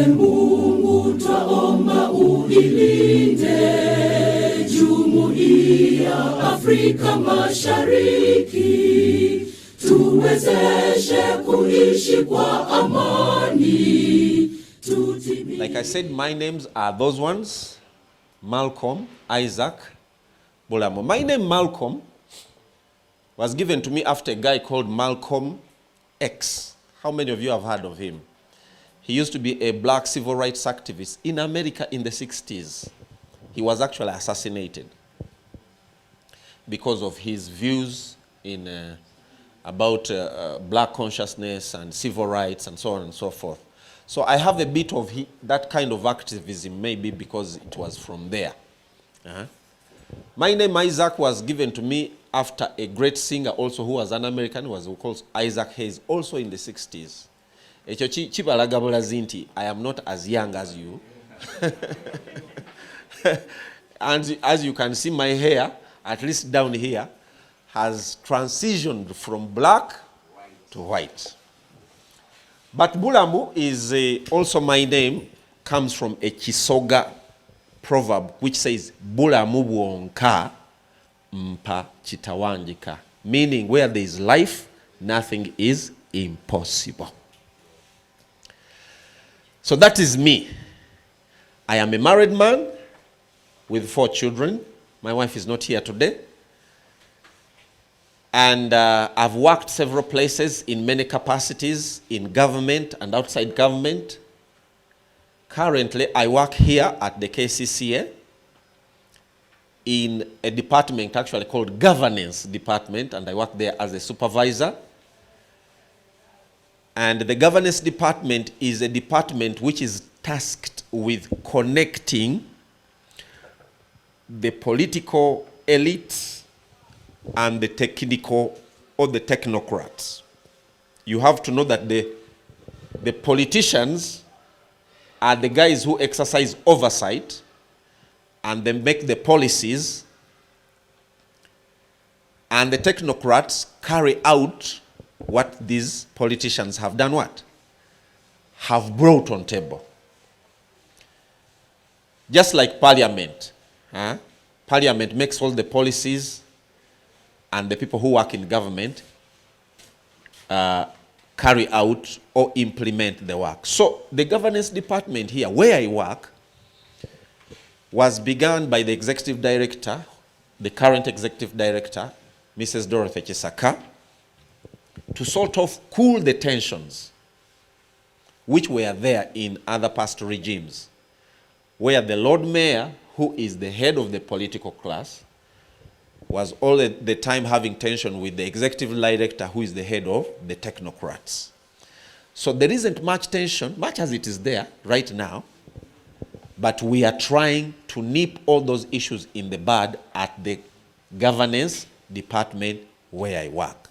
Mungu twaomba uilinde Jumuiya Afrika Mashariki, tuwezeshe kuishi kwa amani. Like I said, my names are those ones: Malcolm, Isaac, Bulamo. My name Malcolm was given to me after a guy called Malcolm X. How many of you have heard of him? He used to be a black civil rights activist in America in the 60s. He was actually assassinated because of his views about black consciousness and civil rights and so on and so forth. So I have a bit of that kind of activism, maybe because it was from there. My name Isaac was given to me after a great singer also who was an American, was called Isaac Hayes, also in the 60s. I am not as young as you. And as you can see, my hair, at least down here, has transitioned from black to white. But Bulamu is also my name, comes from a Kisoga proverb which says, Bulamu buonka mpa chitawanjika, meaning where there is life, nothing is impossible. So that is me. I am a married man with 4 children. My wife is not here today. And I've worked several places in many capacities, in government and outside government. Currently, I work here at the KCCA in a department actually called Governance Department, and I work there as a supervisor. And the Governance Department is a department which is tasked with connecting the political elite and the technical or the technocrats. You have to know that the politicians are the guys who exercise oversight and they make the policies, and the technocrats carry out what these politicians have done what? Have brought on table. Just like Parliament. Parliament makes all the policies, and the people who work in government carry out or implement the work. So the governance department here, where I work, was begun by the executive director, the current executive director, Mrs. Dorothy Chisaka, to sort of cool the tensions which were there in other past regimes, where the Lord Mayor, who is the head of the political class, was all the time having tension with the executive director, who is the head of the technocrats. So there isn't much tension, much as it is there right now, but we are trying to nip all those issues in the bud at the governance department where I work.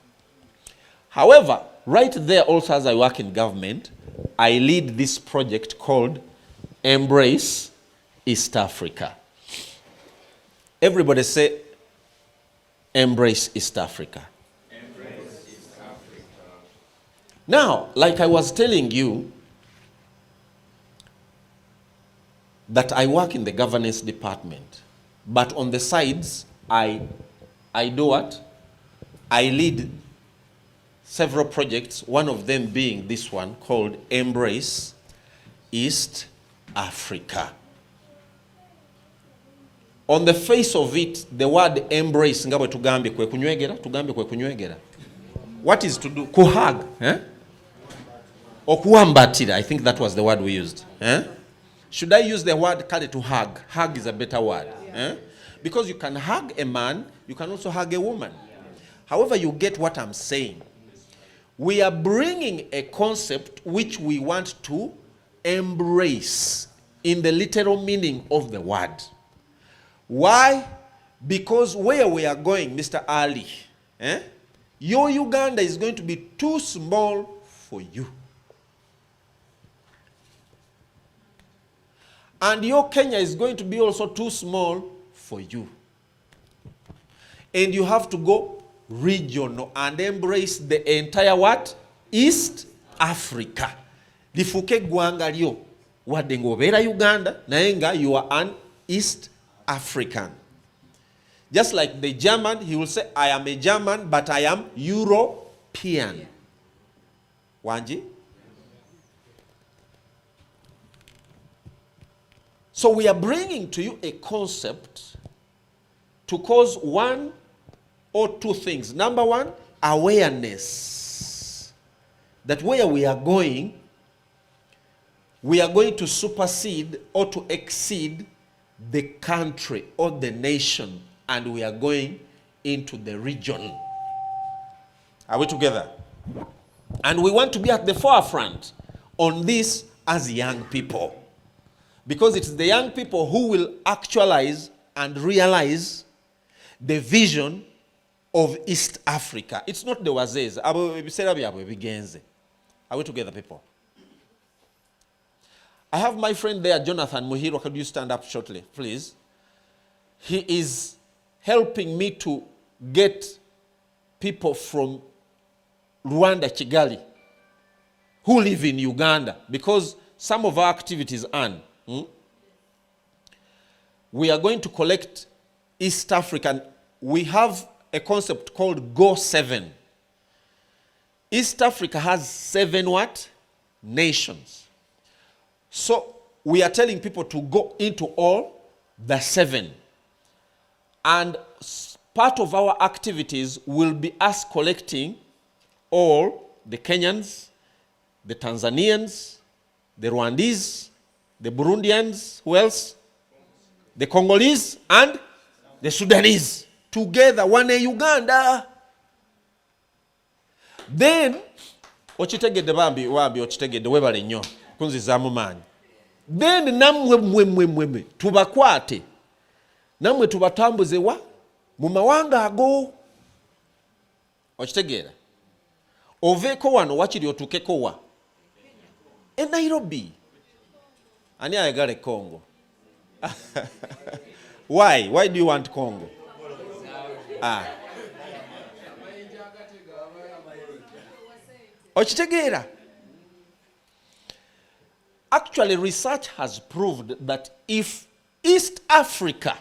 However, right there also as I work in government, I lead this project called Embrace East Africa. Everybody say, Embrace East Africa. Embrace East Africa. Now, like I was telling you, that I work in the governance department, but on the sides, I do what? I lead several projects, one of them being this one called Embrace East Africa. On the face of it, the word embrace, ngabe tugambe kwe kunywegera. What is to do? Kuhug, or kuambatira, I think that was the word we used. Should I use the word kale to hug? Hug is a better word. Because you can hug a man, you can also hug a woman. However, you get what I'm saying. We are bringing a concept which we want to embrace in the literal meaning of the word. Why? Because where we are going, Mr. Ali, your Uganda is going to be too small for you. And your Kenya is going to be also too small for you. And you have to go regional and embrace the entire what? East Africa. lifuuke eggwanga lyo wadde ng'obeera Uganda naye nga you are an East African. Just like the German, he will say, I am a German, but I am European. Wanji? So we are bringing to you a concept to cause one or two things. Number one, awareness that where we are going to supersede or to exceed the country or the nation, and we are going into the region. Are we together? And we want to be at the forefront on this as young people, because it's the young people who will actualize and realize the vision of East Africa. It's not the wazes. Are we together, people? I have my friend there, Jonathan Muhiro. Could you stand up shortly, please? He is helping me to get people from Rwanda, Kigali, who live in Uganda, because some of our activities are. We are going to collect East African. We have a concept called Go 7. East Africa has 7 what? Nations. So we are telling people to go into all the 7. And part of our activities will be us collecting all the Kenyans, the Tanzanians, the Rwandese, the Burundians, who else? The Congolese and the Sudanese. Together, one Uganda. Then, ochitegedde bambi ochitegedde webale nnyo kunzizaamu maanyi. Then namwe tubakwate, namwe tubatambuze wa mu mawanga ago. Okitegeera? Oveeko wano wakiri otuukeko wa? E Nairobi. Ani ayagala Congo? Why? Why do you want Congo? Okitegeera? Actually, research has proved that if East Africa,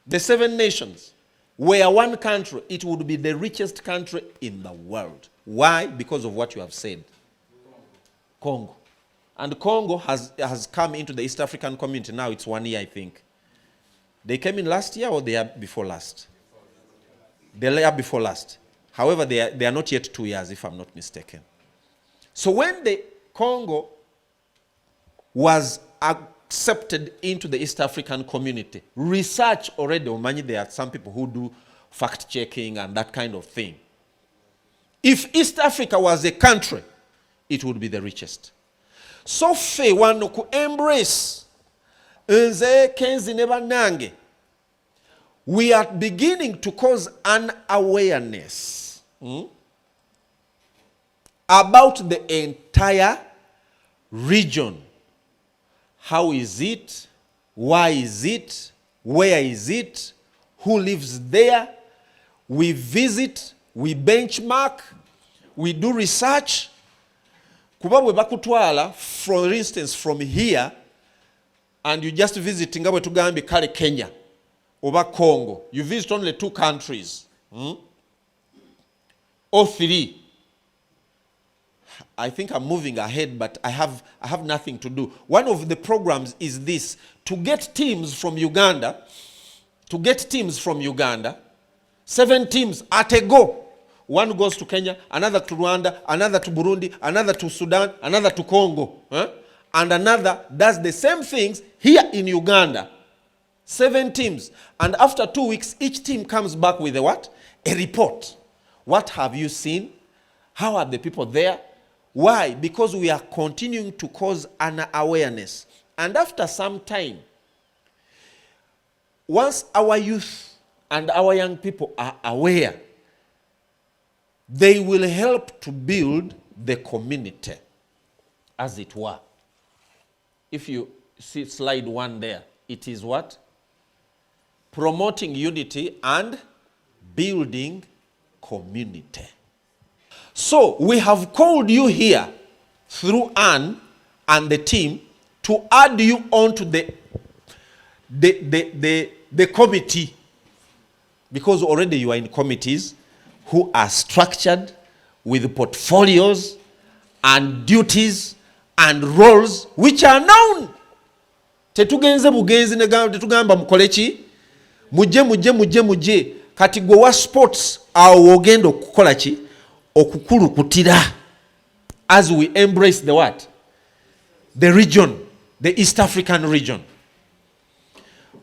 the 7 nations, were one country, it would be the richest country in the world. Why? Because of what you have said. Congo. And Congo has come into the East African community now. It's 1 year, I think. They came in last year or the year before last? The year before last. However, they are not yet 2 years, if I'm not mistaken. So when the Congo was accepted into the East African community, research already, there are some people who do fact-checking and that kind of thing. If East Africa was a country, it would be the richest. So fe wano ku embrace nze kenzi ne bannange, we are beginning to cause an awareness about the entire region. How is it? Why is it? Where is it? Who lives there? We visit, we benchmark, we do research. Kuba bwe bakutwala, for instance, from here, and you just visit nga bwe tugambe kale Kenya oba Congo, you visit only 2 countries or 3. I think I'm moving ahead, but I have nothing to do. One of the programs is this: to get teams from Uganda, 7 teams at a go. One goes to Kenya, another to Rwanda, another to Burundi, another to Sudan, another to Congo. And another does the same things here in Uganda. 7 teams. And after 2 weeks, each team comes back with a what? A report. What have you seen? How are the people there? Why? Because we are continuing to cause an awareness. And after some time, once our youth and our young people are aware, they will help to build the community, as it were. If you see slide 1 there, it is what? Promoting unity and building community. So we have called you here through an and the team to add you on to the committee, because already you are in committees who are structured with portfolios and duties and roles which are known. Tetugenze bugenzi tetugamba mukolechi muje kati gwe wa sports awo ogenda okukola ki okukulukutira as we embrace the what? The region, the East African region.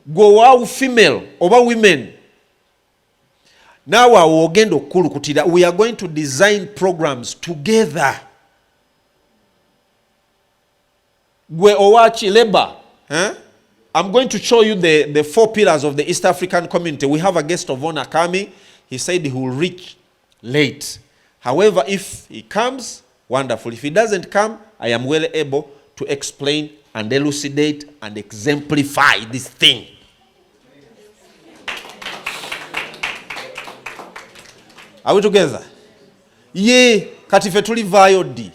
Gwe wa female oba women now awo ogenda okukulukutira. We are going to design programs together. Gwe owachi labor. I'm going to show you the 4 pillars of the East African community. We have a guest of honor coming. He said he will reach late. However, if he comes, wonderful. If he doesn't come, I am well able to explain and elucidate and exemplify this thing. Are we together? Ye katife tulivayo di.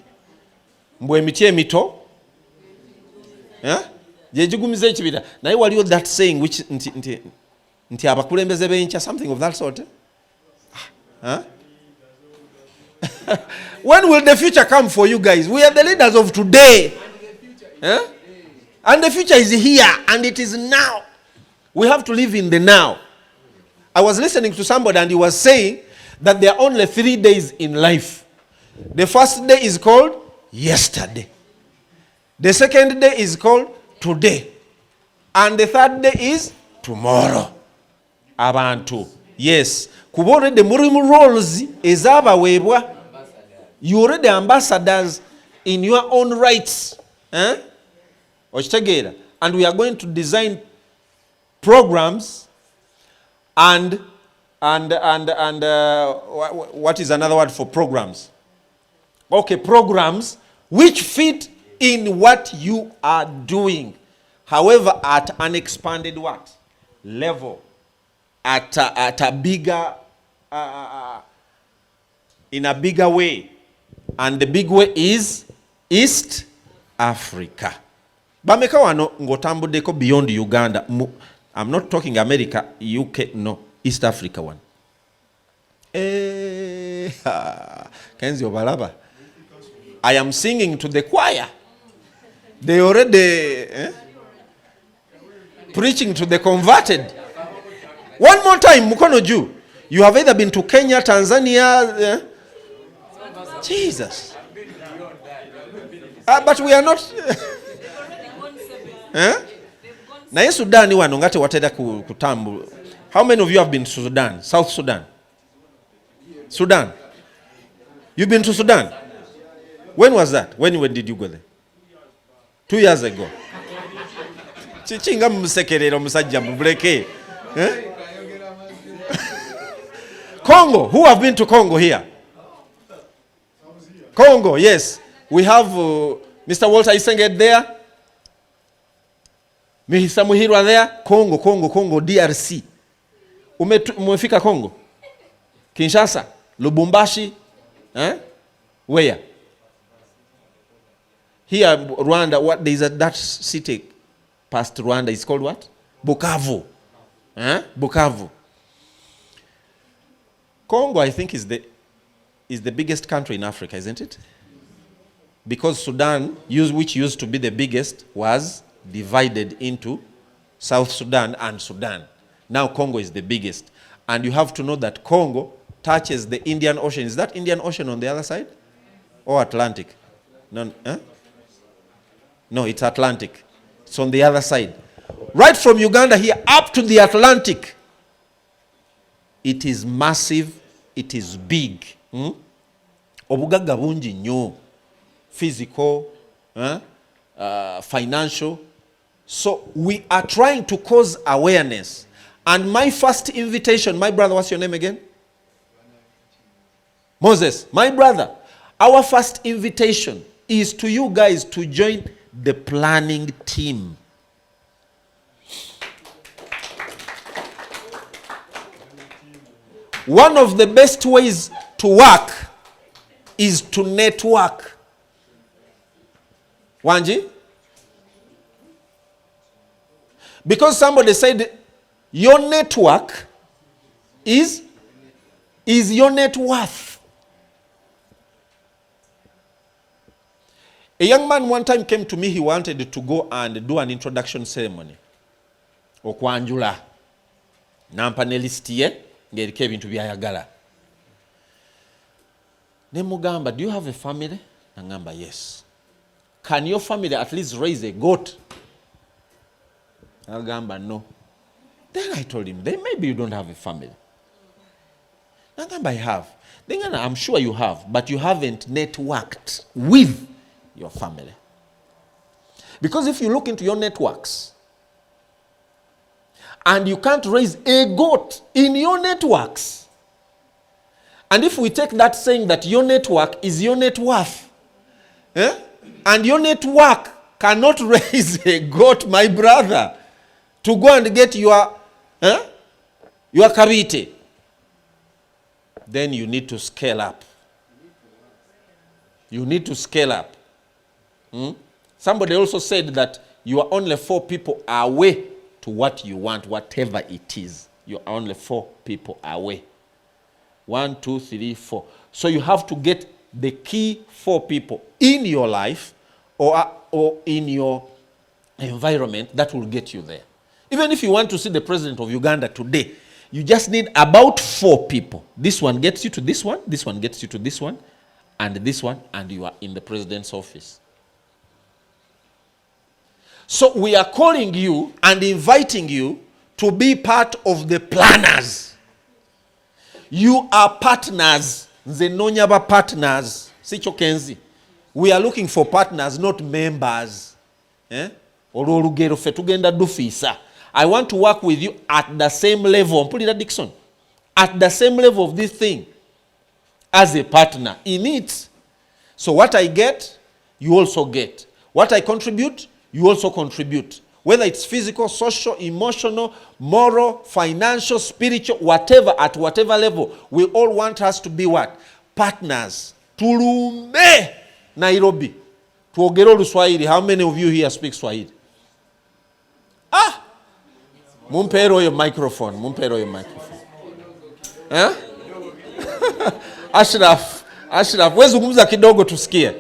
Mbwe emiti emito. Jejigumize ekibira. Naye waliyo that saying which nti abakulembeze bencha, something of that sort. When will the future come for you guys? We are the leaders of today. And the future is here and it is now. We have to live in the now. I was listening to somebody and he was saying that there are only 3 days in life. The first day is called yesterday. The second day is called today. And the third day is tomorrow. Abantu. Yes. Kuba already murimu roles ezabawebwa. You already ambassadors in your own rights. Ochitegeera. And we are going to design programs and what is another word for programs? Okay, programs which fit in what you are doing. However, at an expanded what? Level. At a bigger, in a bigger way. And the big way is East Africa. Bameka wano ngotambudeko beyond Uganda. I'm not talking America, UK, no. East Africa one. Kenzi Obalaba. I am singing to the choir. They already preaching to the converted. One more time, Mukono Jew. You have either been to Kenya, Tanzania. Jesus. But we are not. Na Sudan wano ngate watenda kutambu. How many of you have been to Sudan? South Sudan? Sudan? You've been to Sudan? When was that? When did you go there? 2 years ago. Chichinga msekerero musajja mubuleke. Congo. Who have been to Congo here? Congo, yes. We have Mr. Walter Isenged there. Mr. Muhirwa there. Congo, DRC. Umefika Congo? Kinshasa? Lubumbashi? Where? Here, Rwanda, what there is that city past Rwanda is called what? Bukavu. Bukavu. Congo, I think, is the biggest country in Africa, isn't it? Because Sudan, which used to be the biggest, was divided into South Sudan and Sudan. Now Congo is the biggest. And you have to know that Congo touches the Indian Ocean. Is that Indian Ocean on the other side? Or Atlantic? No, no, it's Atlantic. It's on the other side. Right from Uganda here up to the Atlantic. It is massive. It is big. Obugaga bungi nnyo. Physical, financial. So we are trying to cause awareness. And my first invitation, my brother, what's your name again? Moses, my brother, our first invitation is to you guys to join the planning team. One of the best ways to work is to network. Wanji? Because somebody said your network is your net worth. A young man one time came to me, he wanted to go and do an introduction ceremony. Okwanjula. Nampa ne list ye, ngeriko ebintu byayagala. Ne mugamba, do you have a family? Nangamba, yes. Can your family at least raise a goat? Nagamba, no. Then I told him, then maybe you don't have a family. Nagamba, I have. Then I'm sure you have, but you haven't networked with your family. Because if you look into your networks, and you can't raise a goat in your networks, and if we take that saying that your network is your net worth, and your network cannot raise a goat, my brother, to go and get your kabite, then you need to scale up. You need to scale up. Somebody also said that you are only 4 people away to what you want, whatever it is. You are only 4 people away. 1, 2, 3, 4. So you have to get the key 4 people in your life or in your environment that will get you there. Even if you want to see the president of Uganda today, you just need about 4 people. This one gets you to this one gets you to this one, and you are in the president's office. So we are calling you and inviting you to be part of the planners. You are partners. Nze nonyaba partners. Sicho kenzi. We are looking for partners, not members. Olugero fe tugenda dufisa. I want to work with you at the same level. Mpulira Dixon. At the same level of this thing. As a partner in it. So what I get, you also get. What I contribute, you also contribute. Whether it's physical, social, emotional, moral, financial, spiritual, whatever, at whatever level, we all want us to be what? Partners. Tulume Nairobi. Tuogero Luswahili. How many of you here speak Swahili? Mumpero your microphone. Ashraf, wezungumza kidogo tusikie.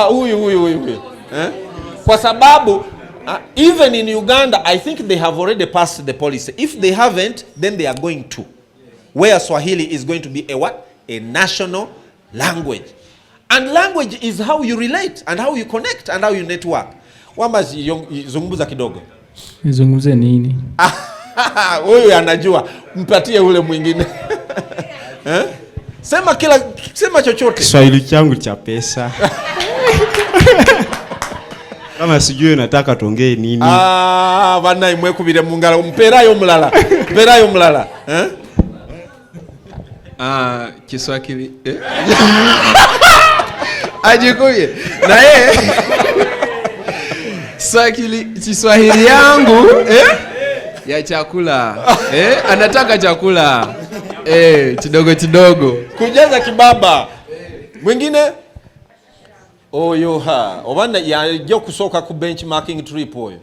Huyu. Kwa sababu even in Uganda, I think they have already passed the policy. If they haven't, then they are going to. Where Swahili is going to be a what? A national language. And language is how you relate and how you connect and how you network. Wamba zungumza kidogo. Zungumze nini? Huyu anajua. Mpatie ule mwingine. Sema chochote. Kiswahili changu cha pesa. Kama sijui nataka tuongee nini. Bana imwekubire mu ngalo. Mperayo mulala. Kiswahili. Ajikuye. Na yeye. Kiswahili yangu ya chakula. Anataka chakula. Kidogo. Kujaza kibaba. Mwingine? Yoha. Obanda ya kusoka ku benchmarking trip oyo.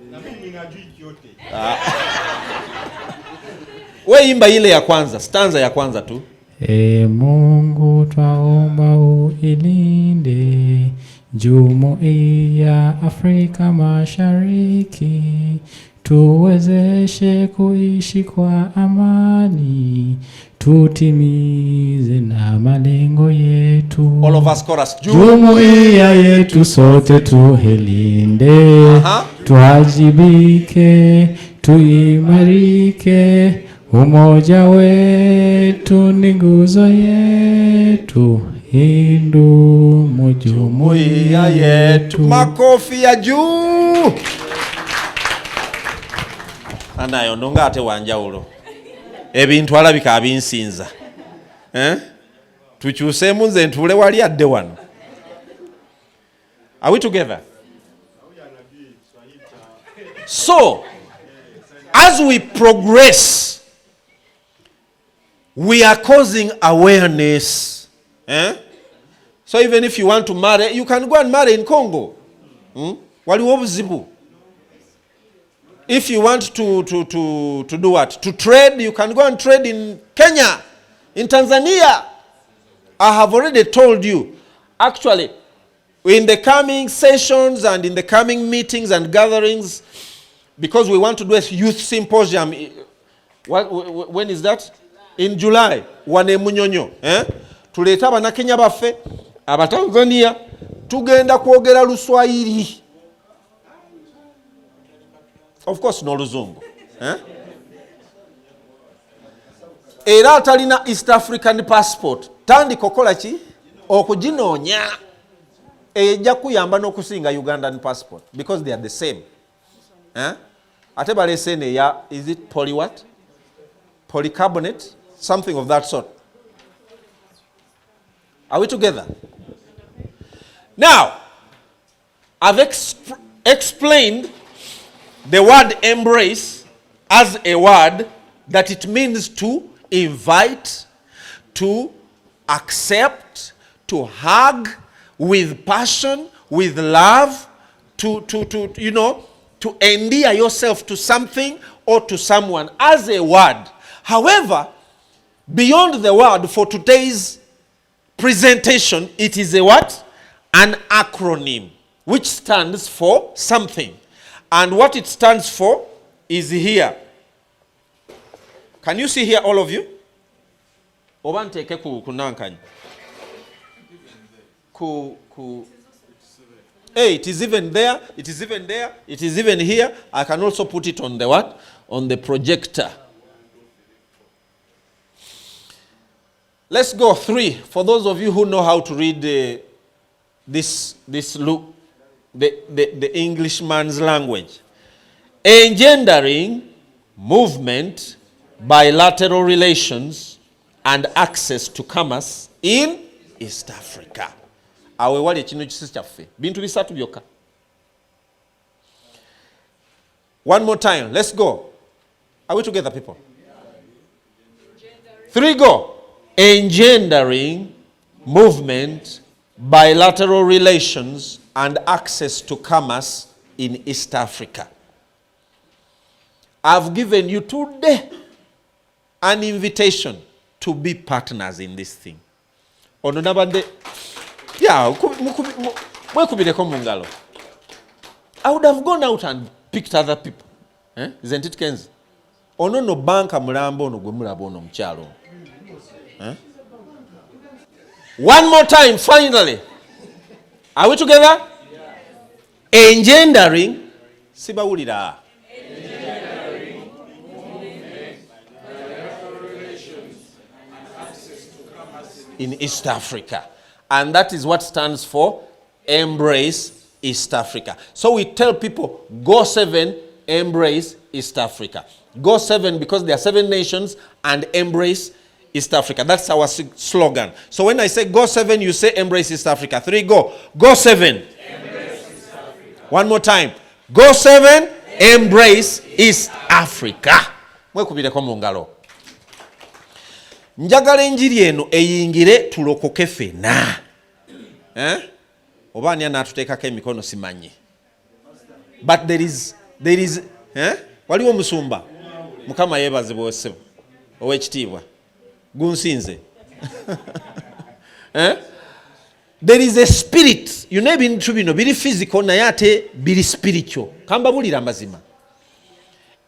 We imba ile ya kwanza, stanza ya kwanza tu. Mungu twaomba uilinde Jumuiya Afrika Mashariki, tuwezeshe kuishi kwa amani, tutimize na malengo yetu. All of us chorus. Jumuiya yetu sote tuhilinde, tuhajibike, tuimarike, umoja wetu ni nguzo yetu, hindumu jumuiya yetu. Makofi ya juu. Anayo ndonga ate wanjawulo. Ebintu alabika abinsinza. Tukyusemu nze ntule wali adde wano. Are we together? So, as we progress, we are causing awareness. So even if you want to marry, you can go and marry in Congo. Waliwo obuzibu. If you want to do what? To trade, you can go and trade in Kenya, in Tanzania. I have already told you. Actually, in the coming sessions and in the coming meetings and gatherings, because we want to do a youth symposium, when is that? In July. Wane Munyonyo. Tuleta abannakenya baffe, Abatanzania, tugenda kwogera Luswahili. Of course, no Luzungu. Era atalina East African passport. Tandi kokola ki? Okuginoonya. Ejja kuyamba n'okusinga Ugandan passport. Because they are the same. Ate balesene ya, is it poly what? Polycarbonate? Something of that sort. Are we together? Now, I've explained the word embrace as a word that it means to invite, to accept, to hug with passion, with love, to endear yourself to something or to someone as a word. However, beyond the word for today's presentation, it is a what? An acronym which stands for something. And what it stands for is here. Can you see here, all of you? Obanteke kunankanyi. Hey, it is even there. It is even there. It is even here. I can also put it on the what? On the projector. Let's go 3. For those of you who know how to read this look, the Englishman's language. Engendering movement, bilateral relations, and access to commerce in East Africa. Awe wali ekino kisi kyaffe. Bintu bisatu byokka. One more time. Let's go. Are we together, people? 3, go. Engendering movement, bilateral relations, and access to commerce in East Africa. I've given you today an invitation to be partners in this thing. Ononabande, yeah, I would have gone out and picked other people. Isn't it, Kenzi? Ono no banka mulambo no gwe mulabo no mchalo. One more time, finally. Are we together? Engendering, sibawulira. Engendering movement, bilateral relations, and access to commerce in East Africa. And that is what stands for Embrace East Africa. So we tell people, go 7, embrace East Africa. Go 7 because there are 7 nations and embrace East Africa. That's our slogan. So when I say go 7, you say embrace East Africa. 3, go. Go 7. Embrace East Africa. One more time. Go 7, embrace East Africa. Mwekubireko mu ngalo. Njagala enjiri eno eyingire tulokoke ffenna. Oba ani anaatuteekako emikono simanyi. But there is waliwo omusumba. Mukama yeebazibwa ssebo. Ow'ekitiibwa. Gunsinze. There is a spirit. You know ebintu bino biri physical naye ate biri spiritual. Kamba bulira amazima.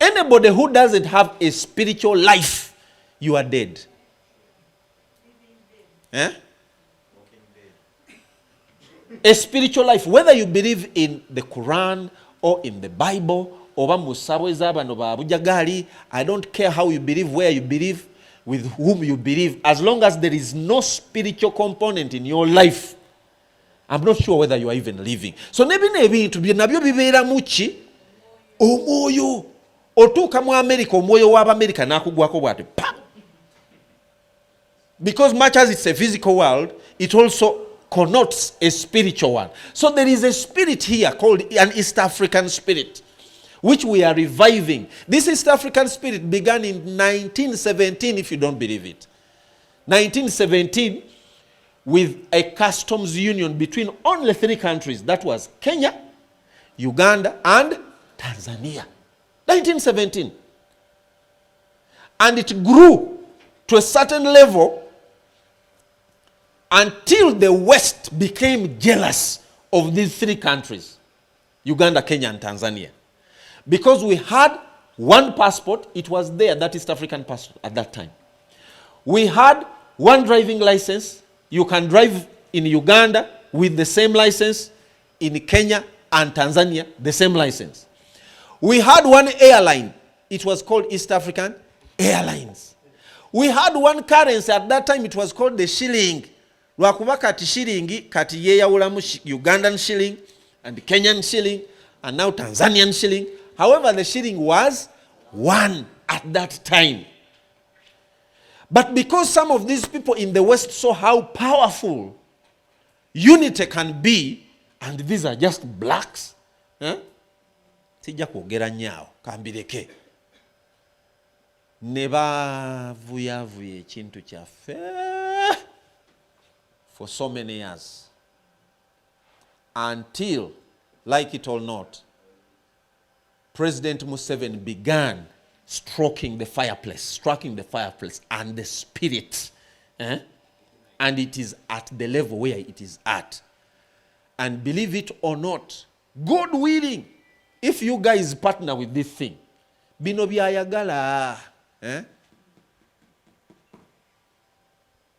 Anybody who doesn't have a spiritual life, you are dead. A spiritual life, whether you believe in the Quran or in the Bible, oba musabwe z'abano ba bujagali, I don't care how you believe, where you believe, with whom you believe, as long as there is no spiritual component in your life, I'm not sure whether you are even living. So nebintu nabyo bibeera muki omwoyo otuuka mu America, omwoyo w'Amerika n'akugwako bw'ati pa. Because much as it's a physical world, it also connotes a spiritual one. So there is a spirit here called an East African spirit, which we are reviving. This East African spirit began in 1917, if you don't believe it. 1917, with a customs union between only 3 countries. That was Kenya, Uganda, and Tanzania. 1917. And it grew to a certain level until the West became jealous of these 3 countries, Uganda, Kenya, and Tanzania. Because we had one passport, it was there, that East African passport at that time. We had one driving license. You can drive in Uganda with the same license, in Kenya and Tanzania, the same license. We had one airline. It was called East African Airlines. We had one currency at that time. It was called the shilling. Lwakuba kati shilling kati yeyawulamu Ugandan shilling and Kenyan shilling and now Tanzanian shilling. However, the shilling was 1 at that time. But because some of these people in the West saw how powerful unity can be, and these are just blacks, sijja kwogera nyaawo kambireke, ne bavuyavuya ekintu kyaffe for so many years, until, like it or not, President Museveni began striking the fireplace and the spirit. And it is at the level where it is at. And believe it or not, God willing, if you guys partner with this thing, bino byayagala.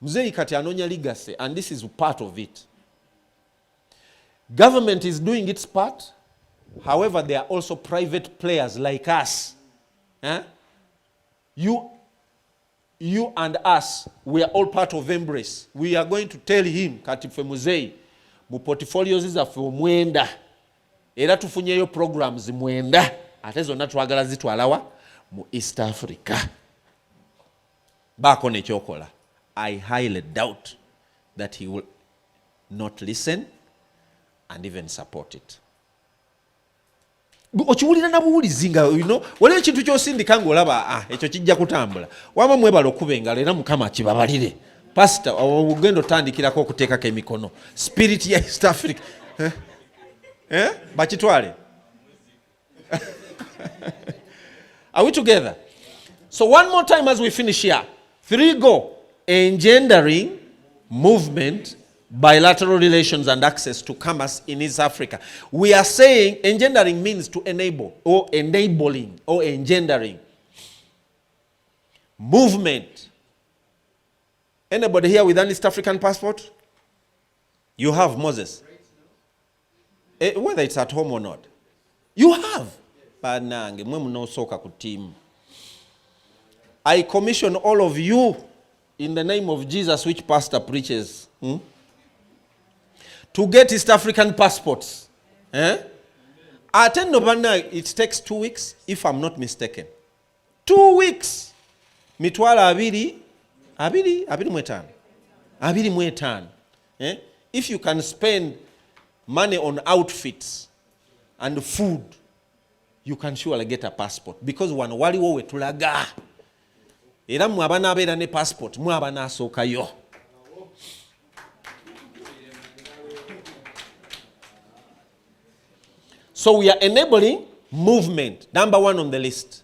Mzee kati anonya legacy, and this is part of it. Government is doing its part. However, there are also private players like us. You and us, we are all part of Embrace. We are going to tell him, kati fe muzei, mu portfolios zaffe omwenda, era tufunyeyo programs mwenda, ate zonna twagala zitwalawa mu East Africa. Baako nekyokola. I highly doubt that he will not listen and even support it. Okiwulira na buwulizi nga, waliwo ekintu ky'osindika ng'olaba ekyo kijja kutambula. Wama mwebala okuba engalo era Mukama akibabalire. Pastor, ogenda otandikirako okuteekako emikono. Spirit ya East Africa. Bakitwale. Are we together? So one more time as we finish here. 3 go. Engendering movement, bilateral relations and access to commerce in East Africa. We are saying engendering means to enable or enabling or engendering. Movement. Anybody here with an East African passport? You have, Moses. Whether it's at home or not. You have. I commission all of you in the name of Jesus, which pastor preaches, to get East African passports. It takes 2 weeks, if I'm not mistaken. 2 weeks. Mitwala abiri mwetano. If you can spend money on outfits and food, you can surely get a passport. Because waliwo wetulaga. Era mwe abana abeera ne passport, mwe abana asookayo. So we are enabling movement. Number 1 on the list.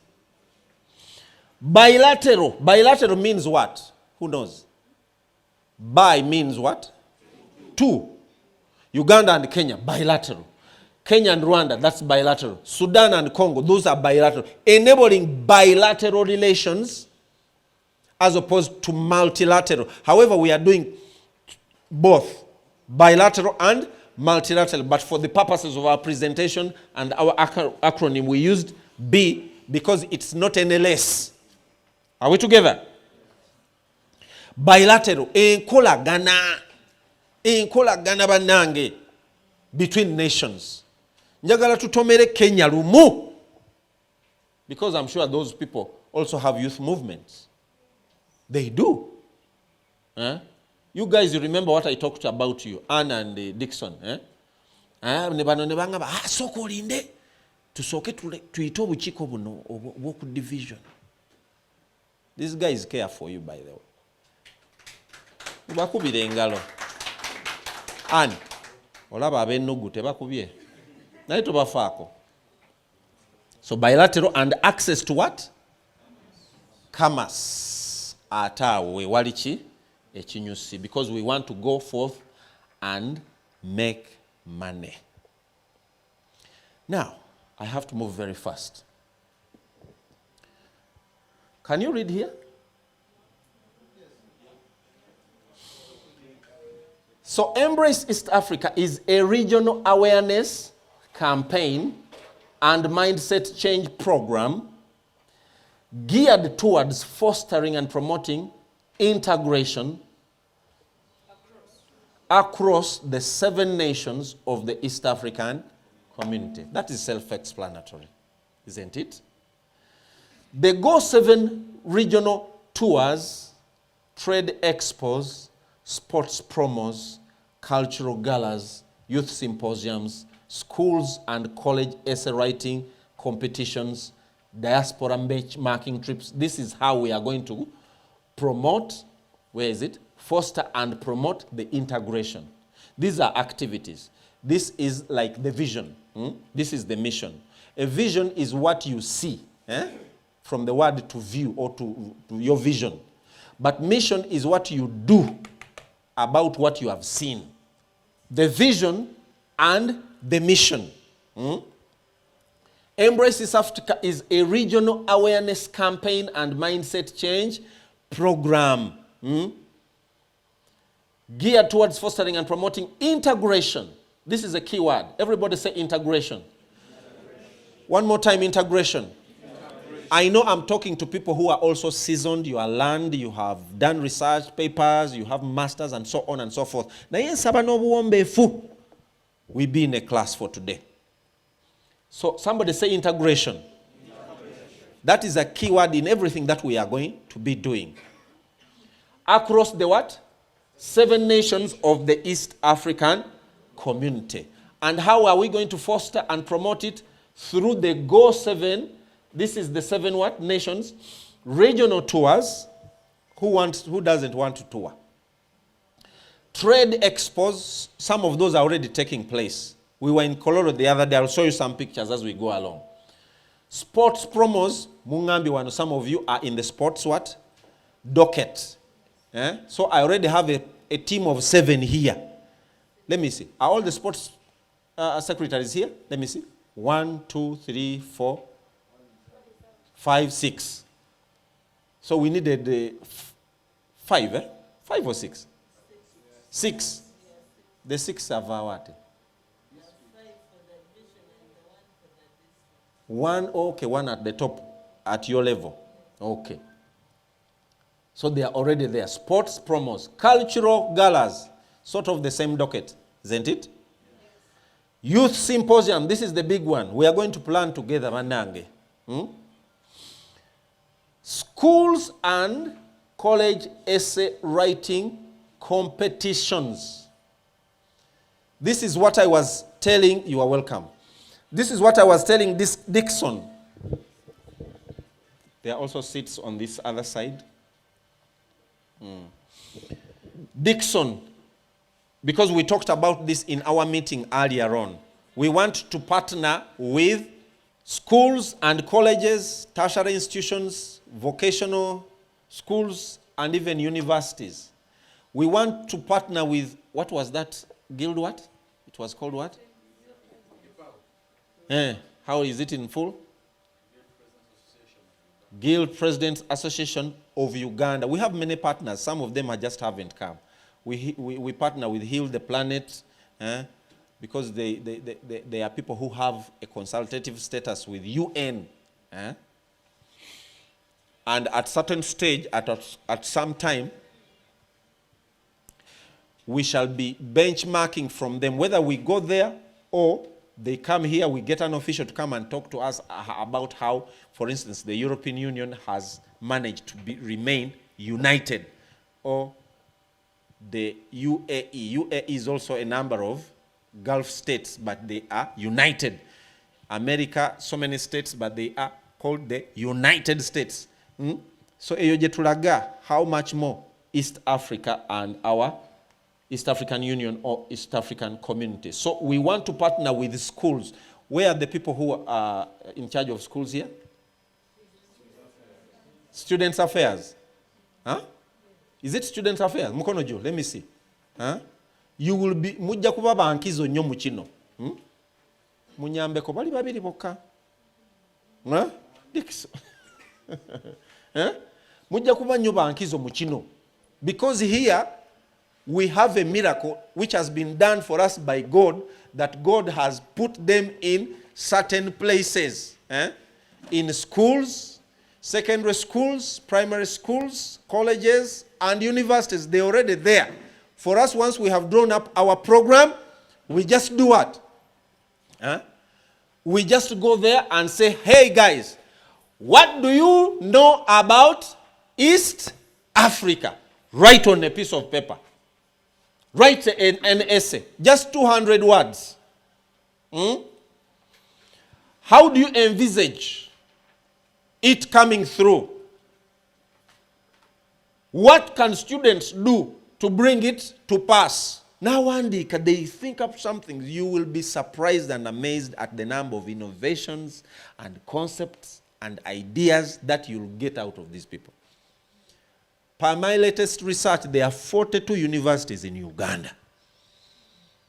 Bilateral. Bilateral means what? Who knows? Bi means what? 2. Uganda and Kenya, bilateral. Kenya and Rwanda, that's bilateral. Sudan and Congo, those are bilateral. Enabling bilateral relations as opposed to multilateral. However, we are doing both bilateral and multilateral. But for the purposes of our presentation and our acronym, we used B because it's not any less. Are we together? Bilateral. Enkolagana banange between nations. Njagala tutomere Kenya lumu. Because I'm sure those people also have youth movements. They do. You guys, you remember what I talked about you, Anna and Dixon. Soko olinde tusoke tuyite obukiiko buno obw'oku division. These guys care for you, by the way. Bakubire engalo. And olaba abenugu tebakubye naye tobafaako. So bilateral and access to what? Commerce. Ataawo we walichi ekinyusi, because we want to go forth and make money. Now, I have to move very fast. Can you read here? So Embrace East Africa is a regional awareness campaign and mindset change program geared towards fostering and promoting integration across the 7 nations of the East African community. That is self-explanatory, isn't it? The Go7 regional tours, trade expos, sports promos, cultural galas, youth symposiums, schools and college essay writing competitions, diaspora benchmarking trips. This is how we are going to promote, foster and promote the integration. These are activities. This is like the vision. This is the mission. A vision is what you see, from the word to view or to your vision. But mission is what you do about what you have seen. The vision and the mission. Embrace East Africa is a regional awareness campaign and mindset change program geared towards fostering and promoting integration. This is a key word. Everybody say integration. One more time, integration. I know I'm talking to people who are also seasoned, you are learned, you have done research papers, you have masters and so on and so forth. We be in a class for today. So somebody say integration. That is a key word in everything that we are going to be doing. Across the what? 7 nations of the East African community. And how are we going to foster and promote it? Through the Go7. This is the 7 what? Nations. Regional tours. Who doesn't want to tour? Trade expos. Some of those are already taking place. We were in Colorado the other day. I'll show you some pictures as we go along. Sports promos. Mungambi wano. Some of you are in the sports what? Docket. So I already have a team of 7 here. Let me see. Are all the sports secretaries here? Let me see. 1, 2, 3, 4, 5, 6. So we needed 5, 5 or 6? 6. The 6 have what? 1, okay, 1 at the top, at your level. Okay. So they are already there. Sports promos, cultural galas, sort of the same docket, isn't it? Youth symposium, this is the big one. We are going to plan together, Manange. Schools and college essay writing competitions. This is what I was telling, you are welcome. This is what I was telling this Dixon. There are also seats on this other side. Dixon, because we talked about this in our meeting earlier on. We want to partner with schools and colleges, tertiary institutions, vocational schools, and even universities. We want to partner with, what was that guild what? It was called what? How is it in full? Guild Presidents Association of Uganda. We have many partners. Some of them just haven't come. We partner with Heal the Planet because they are people who have a consultative status with UN. And at certain stage, at some time, we shall be benchmarking from them, whether we go there or they come here, we get an official to come and talk to us about how, for instance, the European Union has managed to remain united, or the UAE. UAE is also a number of Gulf states, but they are united. America, so many states, but they are called the United States. So eyo jetulaga, how much more East Africa and our East African Union or East African Community. So we want to partner with schools. Where are the people who are in charge of schools here? Students Affairs. Huh? Is it Students Affairs? Mukono juu, let me see. Huh? You will be, mujja kuba bankizo nnyo mu kino. Munyambeko bali babiri bokka. Huh? Dixon. Huh? Mujja kuba nnyo bankizo mu kino. Because here we have a miracle which has been done for us by God, that God has put them in certain places. In schools, secondary schools, primary schools, colleges, and universities. They're already there. For us, once we have drawn up our program, we just do what? We just go there and say, hey guys, what do you know about East Africa? Write on a piece of paper. Write an essay. Just 200 words. How do you envisage it coming through? What can students do to bring it to pass? Now one day, can they think up something? You will be surprised and amazed at the number of innovations and concepts and ideas that you'll get out of these people. Per my latest research, there are 42 universities in Uganda.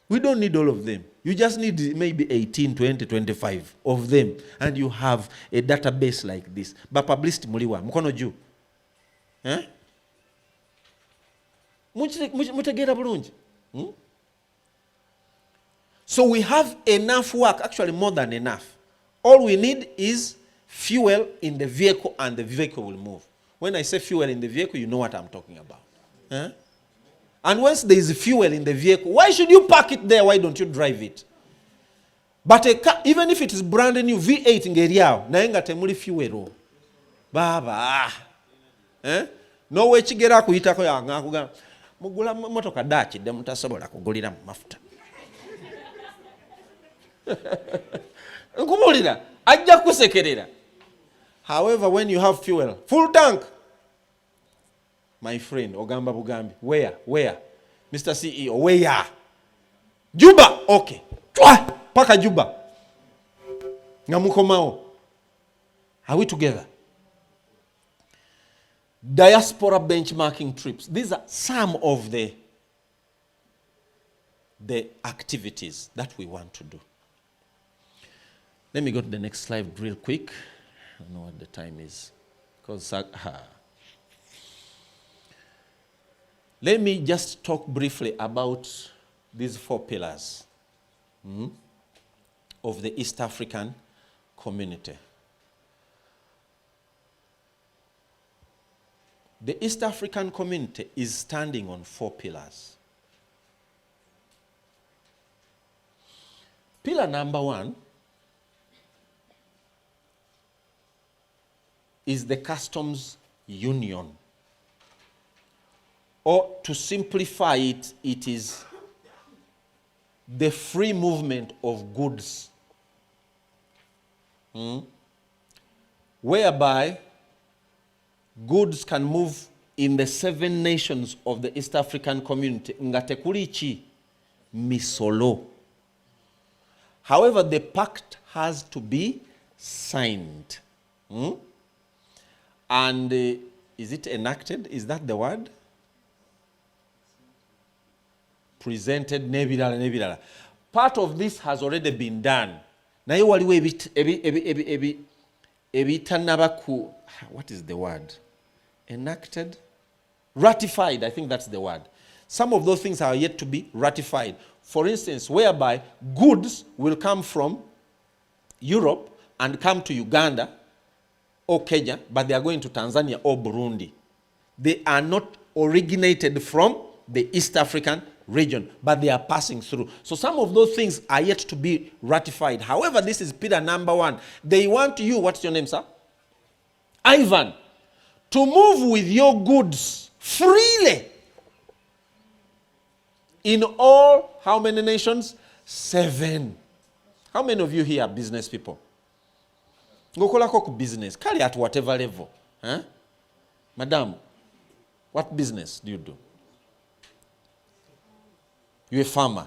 We don't need all of them. You just need maybe 18, 20, 25 of them, and you have a database like this. But publicity muliwa, mukono juu. Mutegera bulungi. So we have enough work, actually more than enough. All we need is fuel in the vehicle, and the vehicle will move. When I say fuel in the vehicle, you know what I'm talking about. And once there is fuel in the vehicle, why should you park it there? Why don't you drive it? But a car, even if it is brand new V8 ngeriao, naenga temuli fuel. Baba. No way chigera kuyitako ya ngakuga. Mugula motoka dachi de mutasobola kugulira mafuta. Nkumulira ajja kusekerera. However, when you have fuel, full tank, my friend, Ogamba Bugambi, where? Mr. CEO, where? Juba, okay. Chwa, paka Juba. Ngamukomao. Are we together? Diaspora benchmarking trips. These are some of the activities that we want to do. Let me go to the next slide real quick. I don't know what the time is. Let me just talk briefly about these 4 pillars of the East African community. The East African community is standing on 4 pillars. Pillar number 1 is the customs union. Or to simplify it, it is the free movement of goods. Whereby goods can move in the 7 nations of the East African community. Ngatekurichi misolo. However, the pact has to be signed. And is it enacted? Is that the word? Presented nebirala. Part of this has already been done. Naye waliwo ebitanabaku, what is the word? Enacted? Ratified, I think that's the word. Some of those things are yet to be ratified. For instance, whereby goods will come from Europe and come to Uganda or Kenya, but they are going to Tanzania or Burundi. They are not originated from the East African region, but they are passing through. So some of those things are yet to be ratified. However, this is pillar number 1. They want you, what's your name, sir? Ivan, to move with your goods freely in all, how many nations? 7. How many of you here are business people? Ngokolako ku business. Carry at whatever level. Madam, what business do you do? You're a farmer.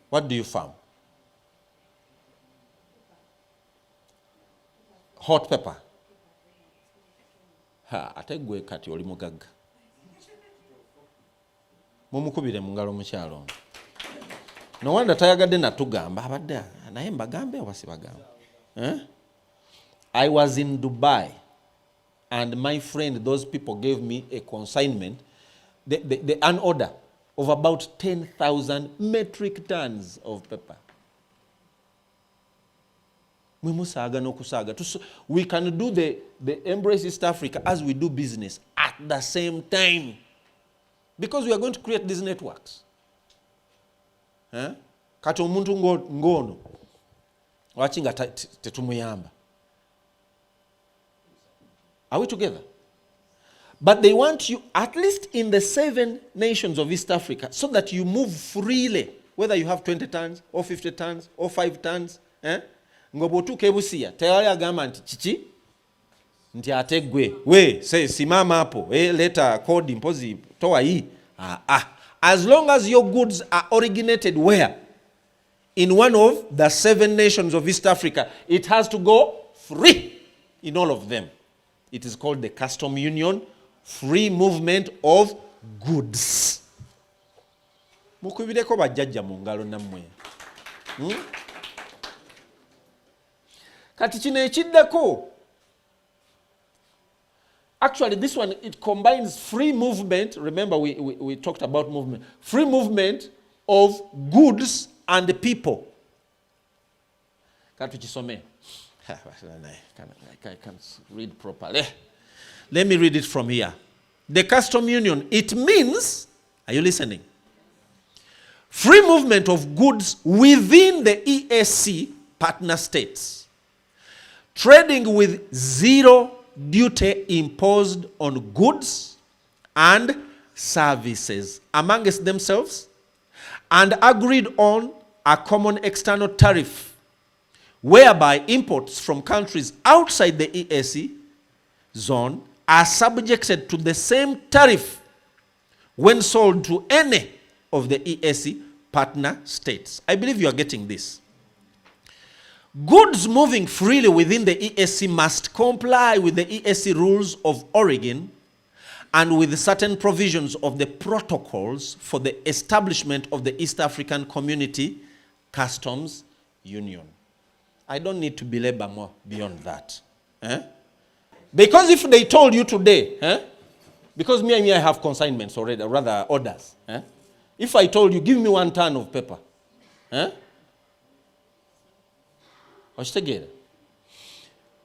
What do you farm? Hot pepper. Ha, ate gwe kati oli mugagga. Mumukubire mu ngalo mukyalo ono. No wonder tayagadde natugamba abadde naye mbagambe oba sibagamba. I was in Dubai and my friend, those people gave me a consignment, an order of about 10,000 metric tons of pepper. We can do the Embrace East Africa as we do business at the same time. Because we are going to create these networks. Kati omuntu ngono wachinga tetumuyamba. Are we together? But they want you at least in the 7 nations of East Africa so that you move freely, whether you have 20 tons or 50 tons or 5 tons. Ngobotuka ebusiya tewali agamba nti chichi nti ategwe we say simama hapo leta code impozi toa hii. As long as your goods are originated where? In one of the 7 nations of East Africa, it has to go free in all of them. It is called the custom union, free movement of goods. Mukubireko bajjajja mu ngalo nammwe. Kati kino ekiddako. Actually, this one, it combines free movement. Remember, we talked about movement. Free movement of goods and people. I can't read properly. Let me read it from here. The custom union, it means, are you listening? Free movement of goods within the EAC partner states. Trading with zero duty imposed on goods and services amongst themselves and agreed on a common external tariff whereby imports from countries outside the EAC zone are subjected to the same tariff when sold to any of the EAC partner states. I believe you are getting this. Goods moving freely within the EAC must comply with the EAC rules of origin and with certain provisions of the protocols for the establishment of the East African Community Customs Union. I don't need to belabor more beyond that. Because if they told you today, because me I have consignments already, rather orders. If I told you, give me 1 ton of pepper.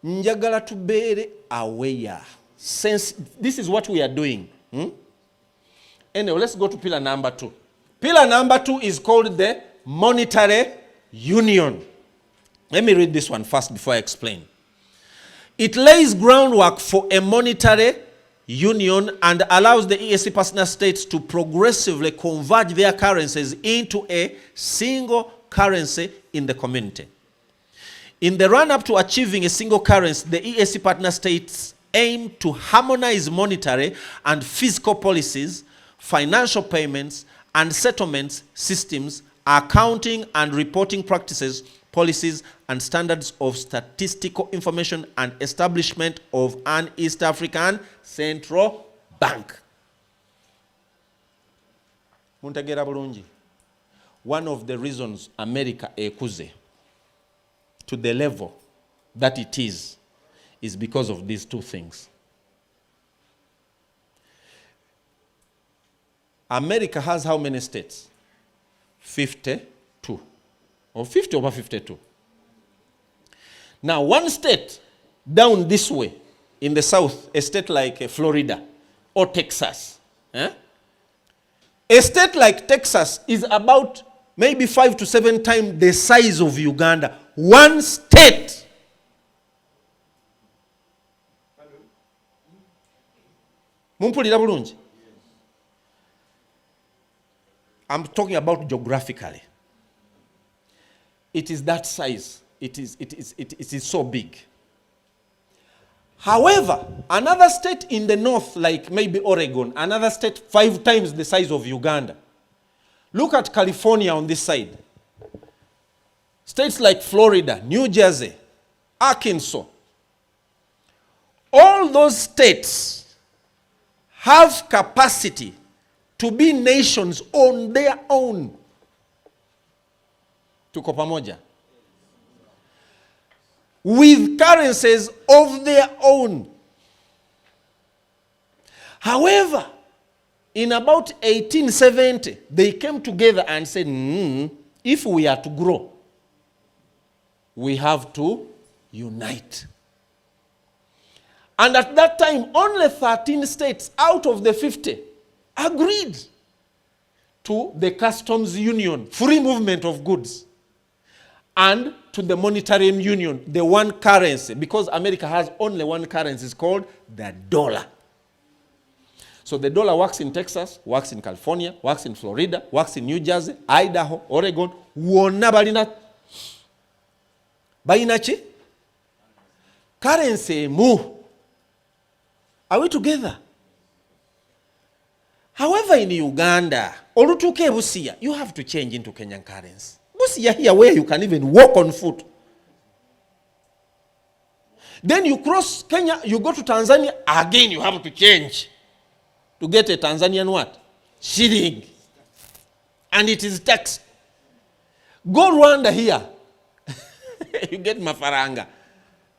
Njagala tubeere aware. Since this is what we are doing. Anyway, let's go to pillar number 2. Pillar number 2 is called the monetary union. Let me read this one first before I explain. It lays groundwork for a monetary union and allows the EAC partner states to progressively converge their currencies into a single currency in the community. In the run-up to achieving a single currency, the EAC partner states aim to harmonize monetary and fiscal policies, financial payments, and settlements systems, accounting and reporting practices, policies, and standards of statistical information, and establishment of an East African Central Bank. Muntegera bulungi. One of the reasons America ekuze to the level that it is because of these 2 things. America has how many states? 52. Or 50 over 52. Now, one state down this way, in the south, a state like Florida or Texas. A state like Texas is about maybe 5 to 7 times the size of Uganda. One state. Mumpulira bulungi. I'm talking about geographically. It is that size. It is so big. However, another state in the north, like maybe Oregon, another state 5 times the size of Uganda, Look at California on this side. States like Florida, New Jersey, Arkansas. All those states have capacity to be nations on their own. Tuko pamoja. With currencies of their own. However, in about 1870, they came together and said, if we are to grow, we have to unite. And at that time, only 13 states out of the 50 agreed to the customs union, free movement of goods, and to the monetary union, the one currency, because America has only one currency, it's called the dollar. So the dollar works in Texas, works in California, works in Florida, works in New Jersey, Idaho, Oregon, wonna balina chi? Currency mu. Are we together? However, in Uganda, olutuke Busia, you have to change into Kenyan currency. Busia here where you can even walk on foot. Then you cross Kenya, you go to Tanzania, again you have to change to get a Tanzanian what? Shilling. And it is taxed. Go Rwanda here. You get mafaranga.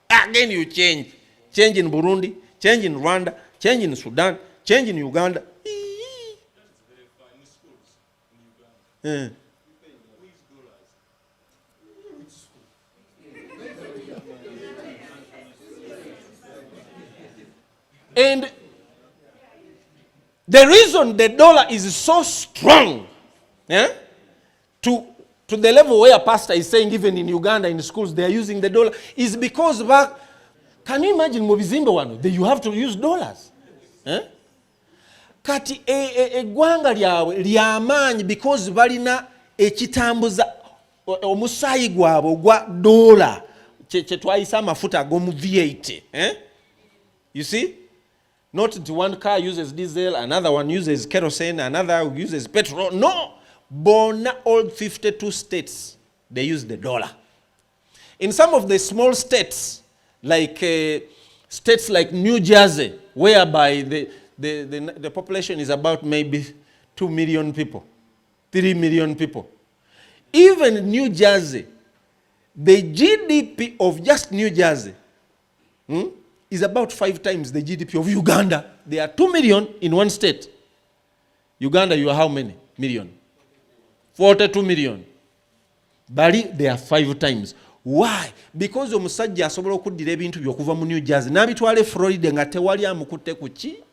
Again you change. Change in Burundi, change in Rwanda, change in Sudan, change in Uganda. And the reason the dollar is so strong, to the level where a pastor is saying even in Uganda in schools they are using the dollar, is because back, can you imagine Mubizimbe one? You have to use dollars. Kati eggwanga lyawe ly'amaanyi because balina ekitambuza omusaayi gwabwe ogwa dola kye twayisa amafuta ag'omu V8. You see? Not that one car uses diesel, another one uses kerosene, another uses petrol. No. Bona all 52 states, they use the dollar. In some of the small states, like states like New Jersey, whereby the population is about maybe 2 million people, 3 million people. Even New Jersey, the GDP of just New Jersey is about 5 times the GDP of Uganda. There are 2 million in one state. Uganda, you are how many million? 42 million. Bali, they are 5 times. Why? Because omusajja asobola okuddira ebintu by'okuva mu New Jersey n'abitwala Florida nga tewali amukutte ku ki?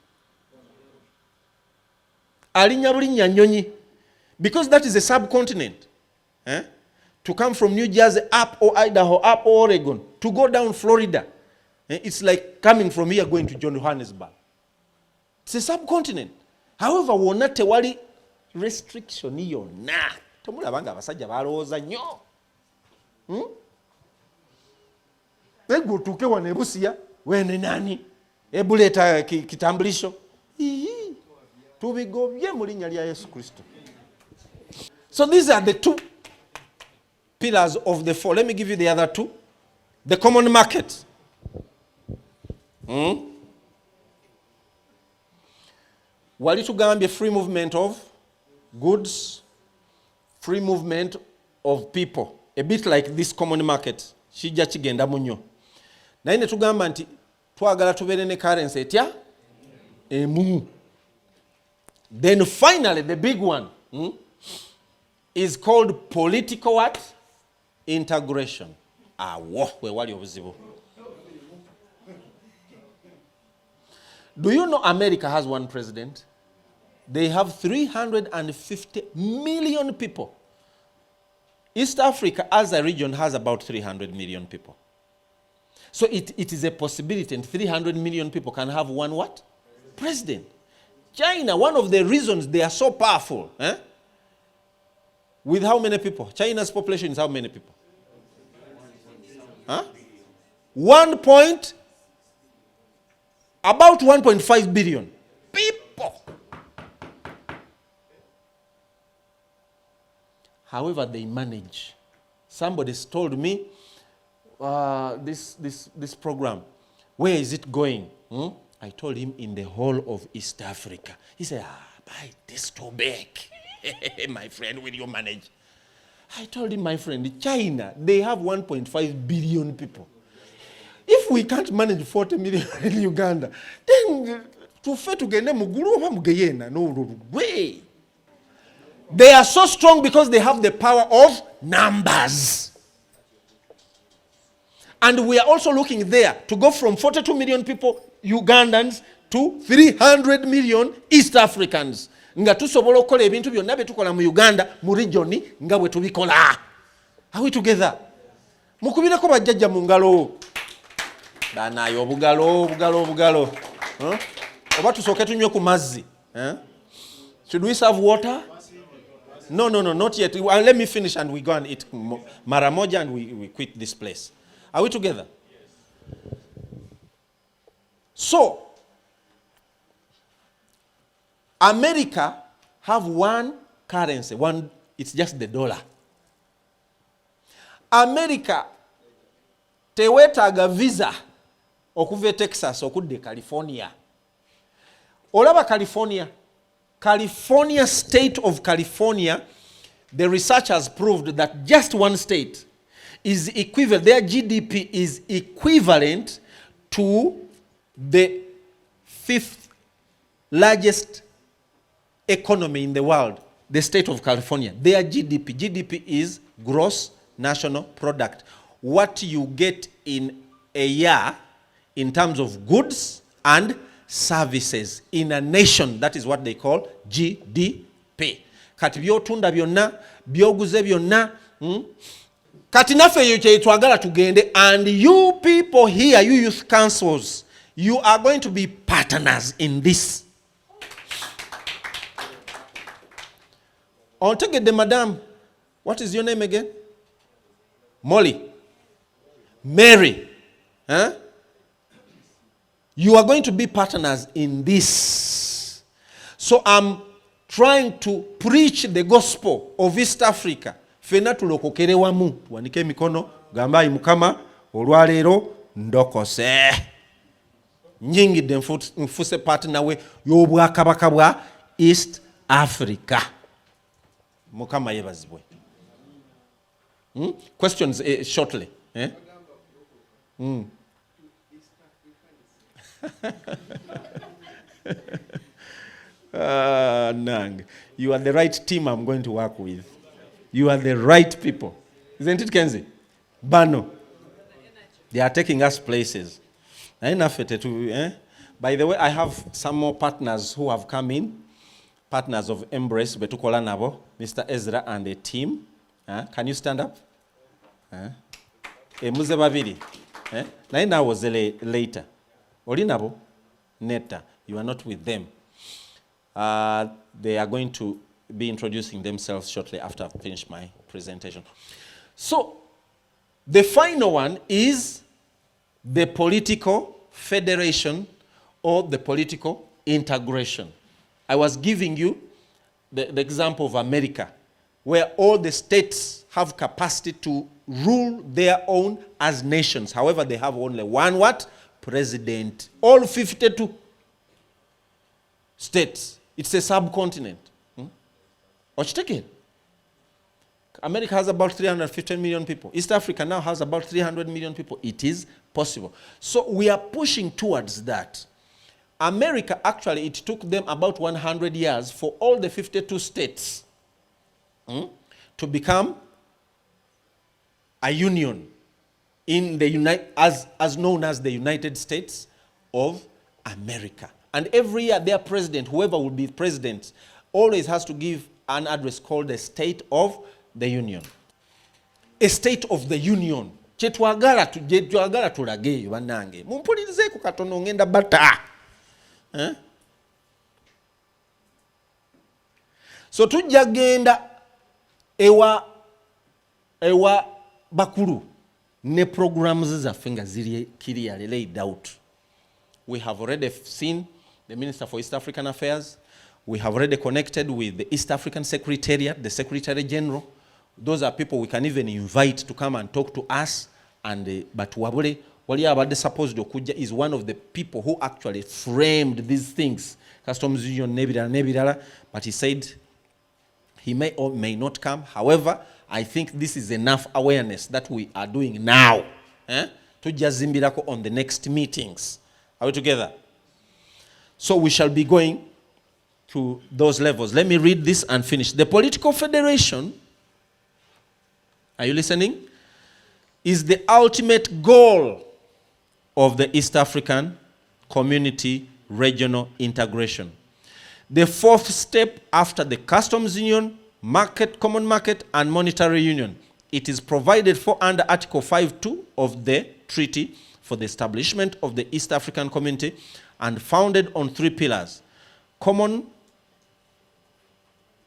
Alinya bulinnya nnyonyi. Because that is a subcontinent. To come from New Jersey up or Idaho, up or Oregon, to go down Florida. It's like coming from here going to Johannesburg. It's a subcontinent. However, wonna tewali restriction yonna. Tomulabanga abasajja balowooza nnyo. Ego tuke wane Busia, wene nani? Ebuleta kitambulisho. Tubigobye mu linnya lya Yesu Kristo. So these are the 2 pillars of the 4. Let me give you the other 2. The common market. Wali tugambye free movement of goods, free movement of people. A bit like this common market. Shijja kigenda munyo. Naye ne tugamba nti twagala tubeere ne currency etya? Emu. Then finally the big one is called political what? Integration. Awo we wali obuzibu. Do you know America has one president? They have 350 million people. East Africa as a region has about 300 million people. So it is a possibility, and 300 million people can have one what? President. China, one of the reasons they are so powerful, with how many people? China's population is how many people? 1.5 billion people. however they manage. Somebody's told me, this program, where is it going? I told him in the whole of East Africa. He said, buy this too big. My friend, will you manage? I told him, my friend, China, they have 1.5 billion people. If we can't manage 40 million in Uganda, then to fail to get them, no way. They are so strong because they have the power of numbers. And we are also looking there to go from 42 million people, Ugandans, to 300 million East Africans. Nga tusobola okukola ebintu byonna bye tukola mu Uganda mu region nga bwe tubikola. Are we together? Mukubireko bajjajja mu ngalo. Banayo obugalo. Oba tusooke tunywe ku mazzi. Should we serve water? No, not yet. Let me finish and we go and eat maramoja and we quit this place. Are we together? Yes. So, America have one currency, it's just the dollar. America tewetaaga visa okuva Texas okudde California. Olaba California, state of California, the research has proved that just one state is equivalent, their GDP is equivalent to the 5th largest economy in the world, the state of California. Their GDP is gross national product. What you get in a year in terms of goods and services in a nation, that is what they call GDP. Kati byotunda byonna, byoguze byonna, kati naffe eyo kye twagala tugende, and you people here, you youth councils, you are going to be partners in this. I'll take it, the madam. What is your name again? Molly. Mary. Huh? You are going to be partners in this. So I'm trying to preach the gospel of East Africa. Fena tulokokere wamu. Wanike mikono. Gambai mukama. Olwalero ndokose. Nyingi de mfuse partner we. Yobwa kabakabwa East Africa. Mukama yebazibwe. Questions shortly. Nang, you are the right team I'm going to work with. You are the right people. Isn't it, Kenzie? Bano. They are taking us places. By the way, I have some more partners who have come in. Partners of Embrace, Betukola Nabo, Mr. Ezra and the team. Can you stand up? Muze babiri. Naina was later. Olinabo? Neta. You are not with them. They are going to be introducing themselves shortly after I finish my presentation. So, the final one is the political federation or the political integration. I was giving you the example of America, where all the states have capacity to rule their own as nations. However, they have only one what? President. All 52 states. It's a subcontinent. Watch take it. America has about 315 million people. East Africa now has about 300 million people. It is possible. So we are pushing towards that. America, actually, it took them about 100 years for all the 52 states to become a union in the as known as the United States of America. And every year their president, whoever will be president, always has to give an address called the State of the Union. A State of the Union. Chetwagala tulage banange. Mumpulirize ku katono ngenda bata. So tujja genda ewa bakulu ne programs zaffe nga ziri clearly laid out. We have already seen the Minister for East African Affairs. We have already connected with the East African Secretariat, the Secretary General. Those are people we can even invite to come and talk to us. And but Wabule, wali abadde supposed okuja is one of the people who actually framed these things. Customs Union nebirala, but he said he may or may not come. However, I think this is enough awareness that we are doing now. To jazimbirako on the next meetings. Are we together? So we shall be going to those levels. Let me read this and finish. The political federation, are you listening? Is the ultimate goal of the East African community regional integration. The fourth step after the customs union, common market, and monetary union. It is provided for under Article 5.2 of the Treaty for the establishment of the East African Community and founded on 3 pillars: common,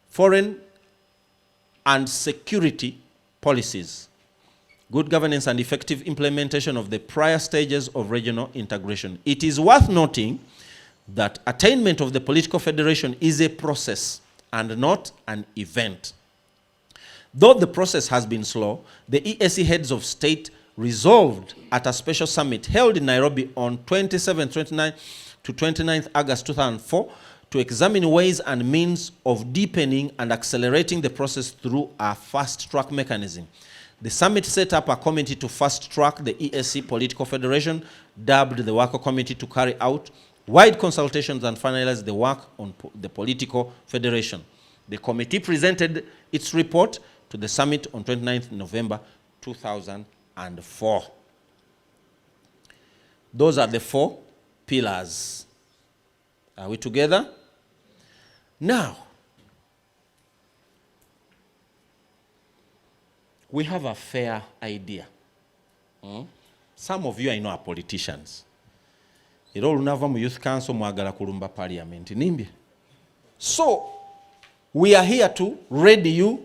foreign, and security policies, good governance, and effective implementation of the prior stages of regional integration. It is worth noting that attainment of the political federation is a process and not an event. Though the process has been slow, the EAC heads of state resolved at a special summit held in Nairobi on 27, 29 to 29th August 2004 to examine ways and means of deepening and accelerating the process through a fast-track mechanism. The summit set up a committee to fast-track the EAC Political Federation, dubbed the Worker Committee, to carry out wide consultations and finalize the work on the Political Federation. The committee presented its report to the summit on 29th November 2004. Those are the 4 pillars. Are we together? Now, we have a fair idea. Some of you I know are politicians. Ero olunava mu youth council mwagala kulumba parliament nimbye. So, we are here to ready you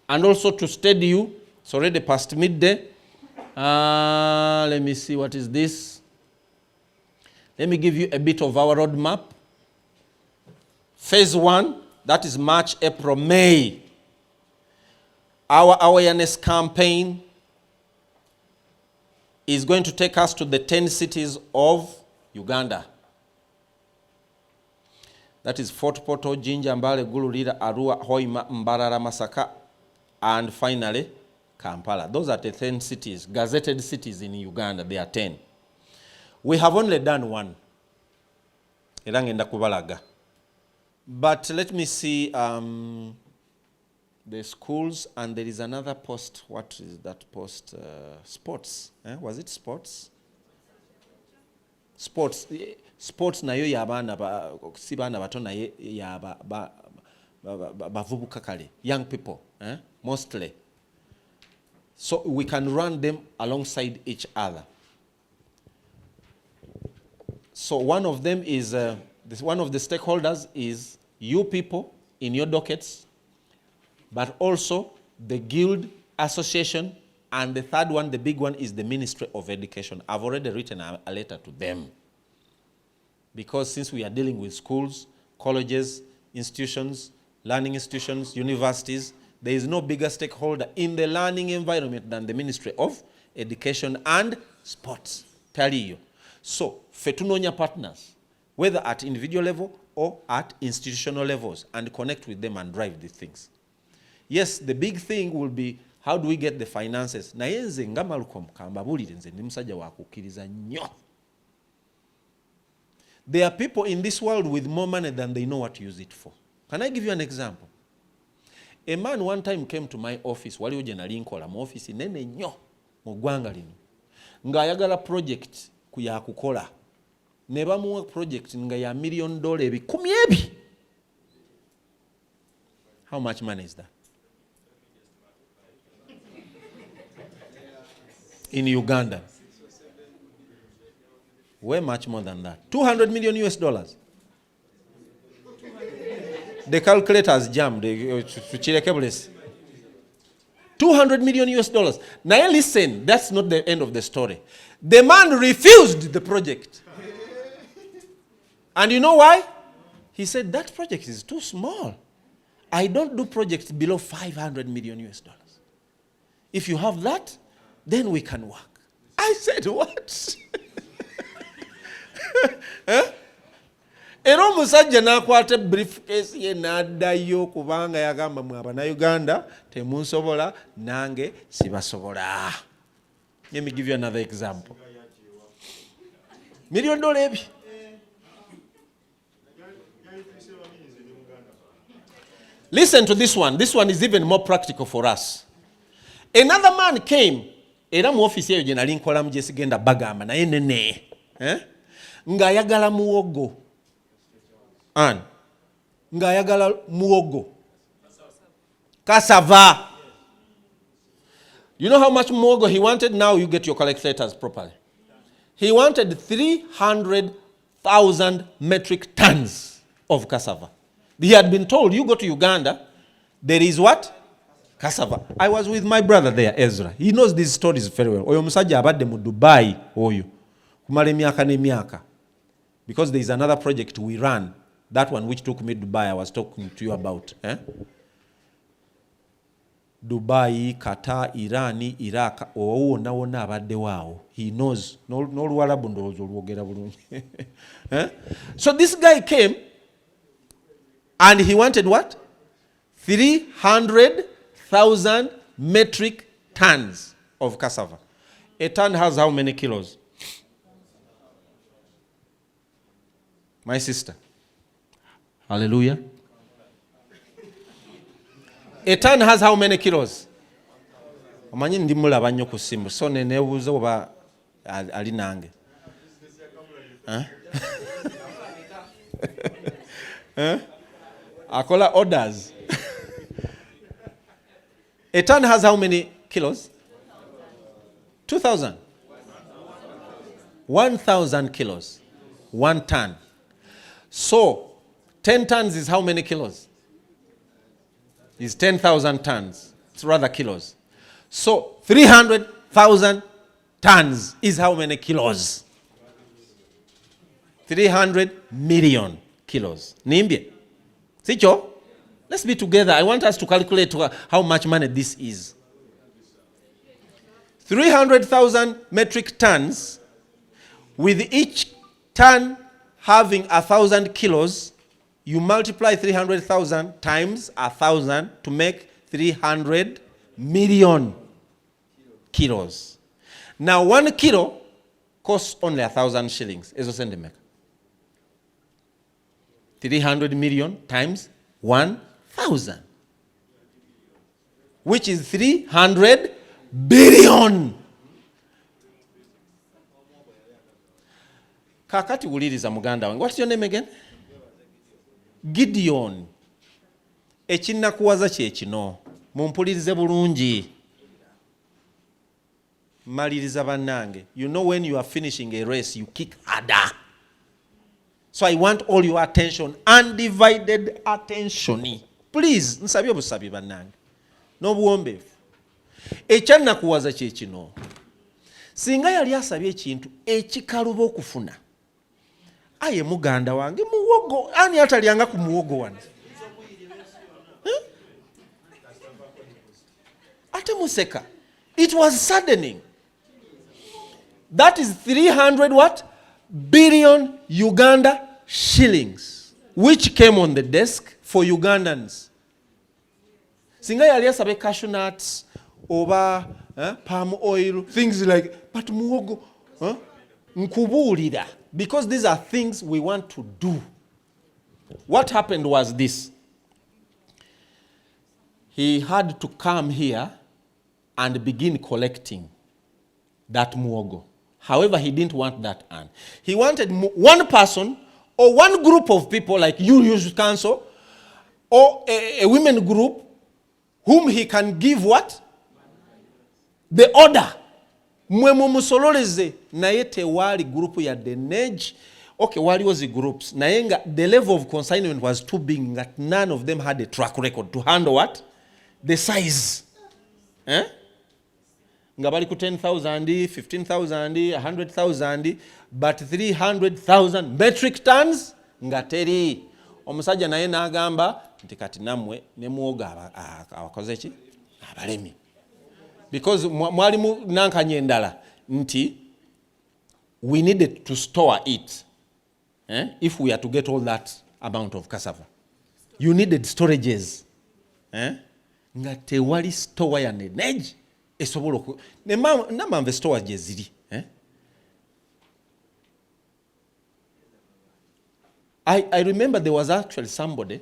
and also to steady you. It's already past midday. Let me see, what is this? Let me give you a bit of our roadmap. Phase 1, that is March, April, May. Our awareness campaign is going to take us to the 10 cities of Uganda. That is Fort Portal, Jinja, Mbale, Gulu, Lira, Arua, Hoima, Mbarara, Masaka, and finally Kampala. Those are the 10 cities, gazetted cities in Uganda. There are 10. We have only done 1. But let me see the schools, and there is another post. What is that post? Sports. Was it sports? Sports. Sports na yo yabana si bana bato na ya bavubuka kale, young people, mostly. So we can run them alongside each other. So one of them is one of the stakeholders is you people in your dockets, but also the guild association, and the third one, the big one, is the Ministry of Education. I've already written a letter to them. Because since we are dealing with schools, colleges, institutions, learning institutions, universities, there is no bigger stakeholder in the learning environment than the Ministry of Education and Sports. Tell you. So, fetunonya partners, whether at individual level or at institutional levels, and connect with them and drive these things. Yes, the big thing will be, how do we get the finances? Na yenze ngamalukom kambabulire nze ndi musajja wa kukkiriza nnyo. There are people in this world with more money than they know what to use it for. Can I give you an example? A man one time came to my office, waliwo gye nali nkola mu office nene nnyo mu ggwanga lino, ng'ayagala project ya kukola. Ne bamuwa project nga ya $1 million ebikumi. How much money is that? In Uganda. Way much more than that. $200 million US. The calculators jammed. $200 million US. Now listen, that's not the end of the story. The man refused the project. And you know why? He said, that project is too small. I don't do projects below 500 million US dollars. If you have that, then we can work. I said, what? Era omusajja n'akwata briefcase ye n'addayo kubanga yagamba mwe Abannayuganda temunsobola nange sibasobola. Let me give you another example. $1 million ebi. Listen to this one. This one is even more practical for us. Another man came. Era mu office eyo gye nali nkolamu gye sigenda bagamba naye nene. Ng'ayagala muwogo. Ng'ayagala muwogo. Cassava. You know how much muwogo he wanted? Now you get your calculators properly. He wanted 300,000 metric tons of cassava. He had been told, you go to Uganda, there is what? Cassava. I was with my brother there, Ezra. He knows these stories very well. Oyo musajja abadde mu Dubai oyo. Kumala emyaka n'emyaka. Because there is another project we ran. That one which took me to Dubai, I was talking to you about. Dubai, Qatar, Iran, Iraq. Wona abadde waawo. He knows. N'oluwalabu ndowooza olwogera bulungi. So this guy came and he wanted what? 300,000 metric tons of cassava. A ton has how many kilos? My sister. Hallelujah. A ton has how many kilos? Amanyi ndi mulaba nnyo ku ssimu so neneebuuza oba ali nange. Akola orders. A ton has how many kilos? 2,000. 1,000 kilos. 1 ton. So, 10 tons is how many kilos? Is 10,000 tons. It's rather kilos. So, 300,000 tons is how many kilos? 300 million kilos. Nimbye. Sicho? Let's be together. I want us to calculate how much money this is. 300,000 metric tons, with each ton having 1,000 kilos, you multiply 300,000 times 1,000 to make 300 million kilos. Now 1 kilo costs only 1,000 shillings. Ezo sente meka. 300 million times 1,000, which is 300 billion. Kakati wuliriza muganda wange. What's your name again? Gideon. Ekinnakuwaza kye kino. Mumpulirize bulungi. Maliriza bannange. You know when you are finishing a race, you kick harder. So I want all your attention, undivided attention. Please, nsabye obusabi bannange. N'obuwombeefu. Ekyannakuwaza kye kino. Singa yali asabye ekintu ekikaluba okufuna. Aye muganda wange muwogo. Ani atalyanga ku muwogo wano? Ate museka. It was saddening. That is 300 what? Billion Uganda shillings, which came on the desk for Ugandans. Singa yali asabe cashew nuts, oba palm oil, things like, but muwogo, nkubulira, because these are things we want to do. What happened was this. He had to come here and begin collecting that muwogo. However, he didn't want that an. He wanted one person or one group of people like youth council or a women group whom he can give what? The order. Mwe mumusololeze naye tewali group ya denage. Okay, wali was the groups. Nayenga, the level of consignment was too big that none of them had a track record to handle what? The size. Nga bali ku 10,000, 15,000, 100,000, but 300,000 metric tons nga teri. Omusajja naye n'agamba nti kati namwe ne muoga abakoze ki abalemi, because mwalimu nankanye endala nti we needed to store it. If we are to get all that amount of cassava, you needed storages. Nga tewali store ya neneji esobola namamve store jeziri. I remember there was actually somebody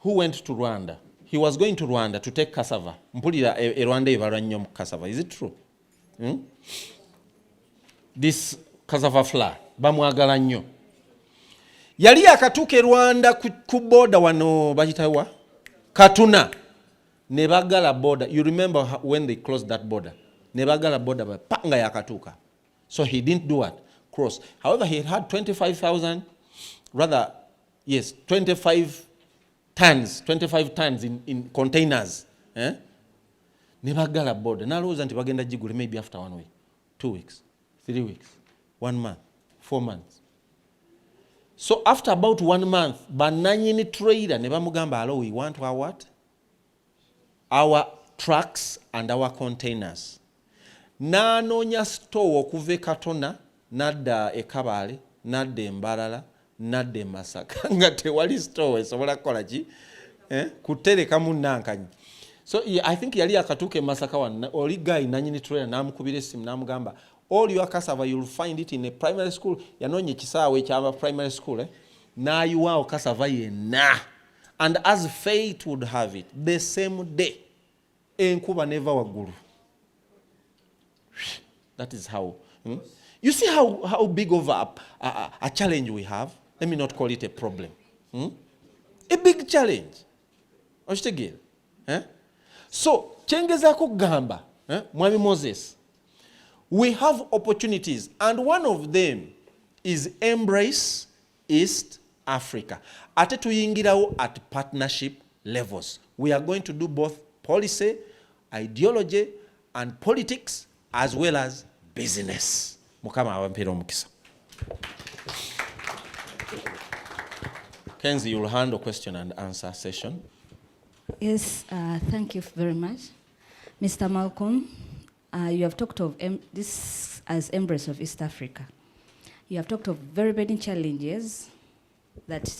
who went to Rwanda. He was going to Rwanda to take cassava. Mpulira Rwanda ebala nnyo cassava. Is it true? This cassava flour bamwagala nnyo. Yali akatuuka Rwanda ku border wano bagitawa Katuna. Ne bagala border. You remember when they closed that border? Ne bagala border panga yakatuka. So he didn't do what? Cross. However, he had 25,000, rather, yes, 25 tons in containers. Ne bagala border. Nalowooza nti bagenda gigule maybe after 1 week, 2 weeks, 3 weeks, 1 month, 4 months. So after about 1 month, bananyini trader ne bamugamba, hello, we want our what? Our trucks and our containers. N'anoonya store okuva e Katona nadda e Kabale nadda e Mbarara nadda e Masaka nga tewali store esobola kukola ki kutereka mu Nankanyi. So I think yali akatuuka e Masaka wano oli guy nanyini trainer n'amukubira essimu n'amugamba, all your cassava you'll find it in a primary school. Yanonye kisaawe ekyaba primary school n'ayiwaawo cassava yenna. And as fate would have it, the same day, enkuba neva waggulu. That is how. You see how big of a challenge we have? Let me not call it a problem. A big challenge. Ochitegere. So, chengeza kugamba, Mwami Moses, we have opportunities, and one of them is Embrace East Africa. Ate tuyingirawo at partnership levels. We are going to do both policy, ideology, and politics, as well as business. Mukama awampira omukisa. Kenzie, you will handle question and answer session. Yes, thank you very much. Mr. Malcolm, you have talked of this as Embrace of East Africa. You have talked of very many challenges that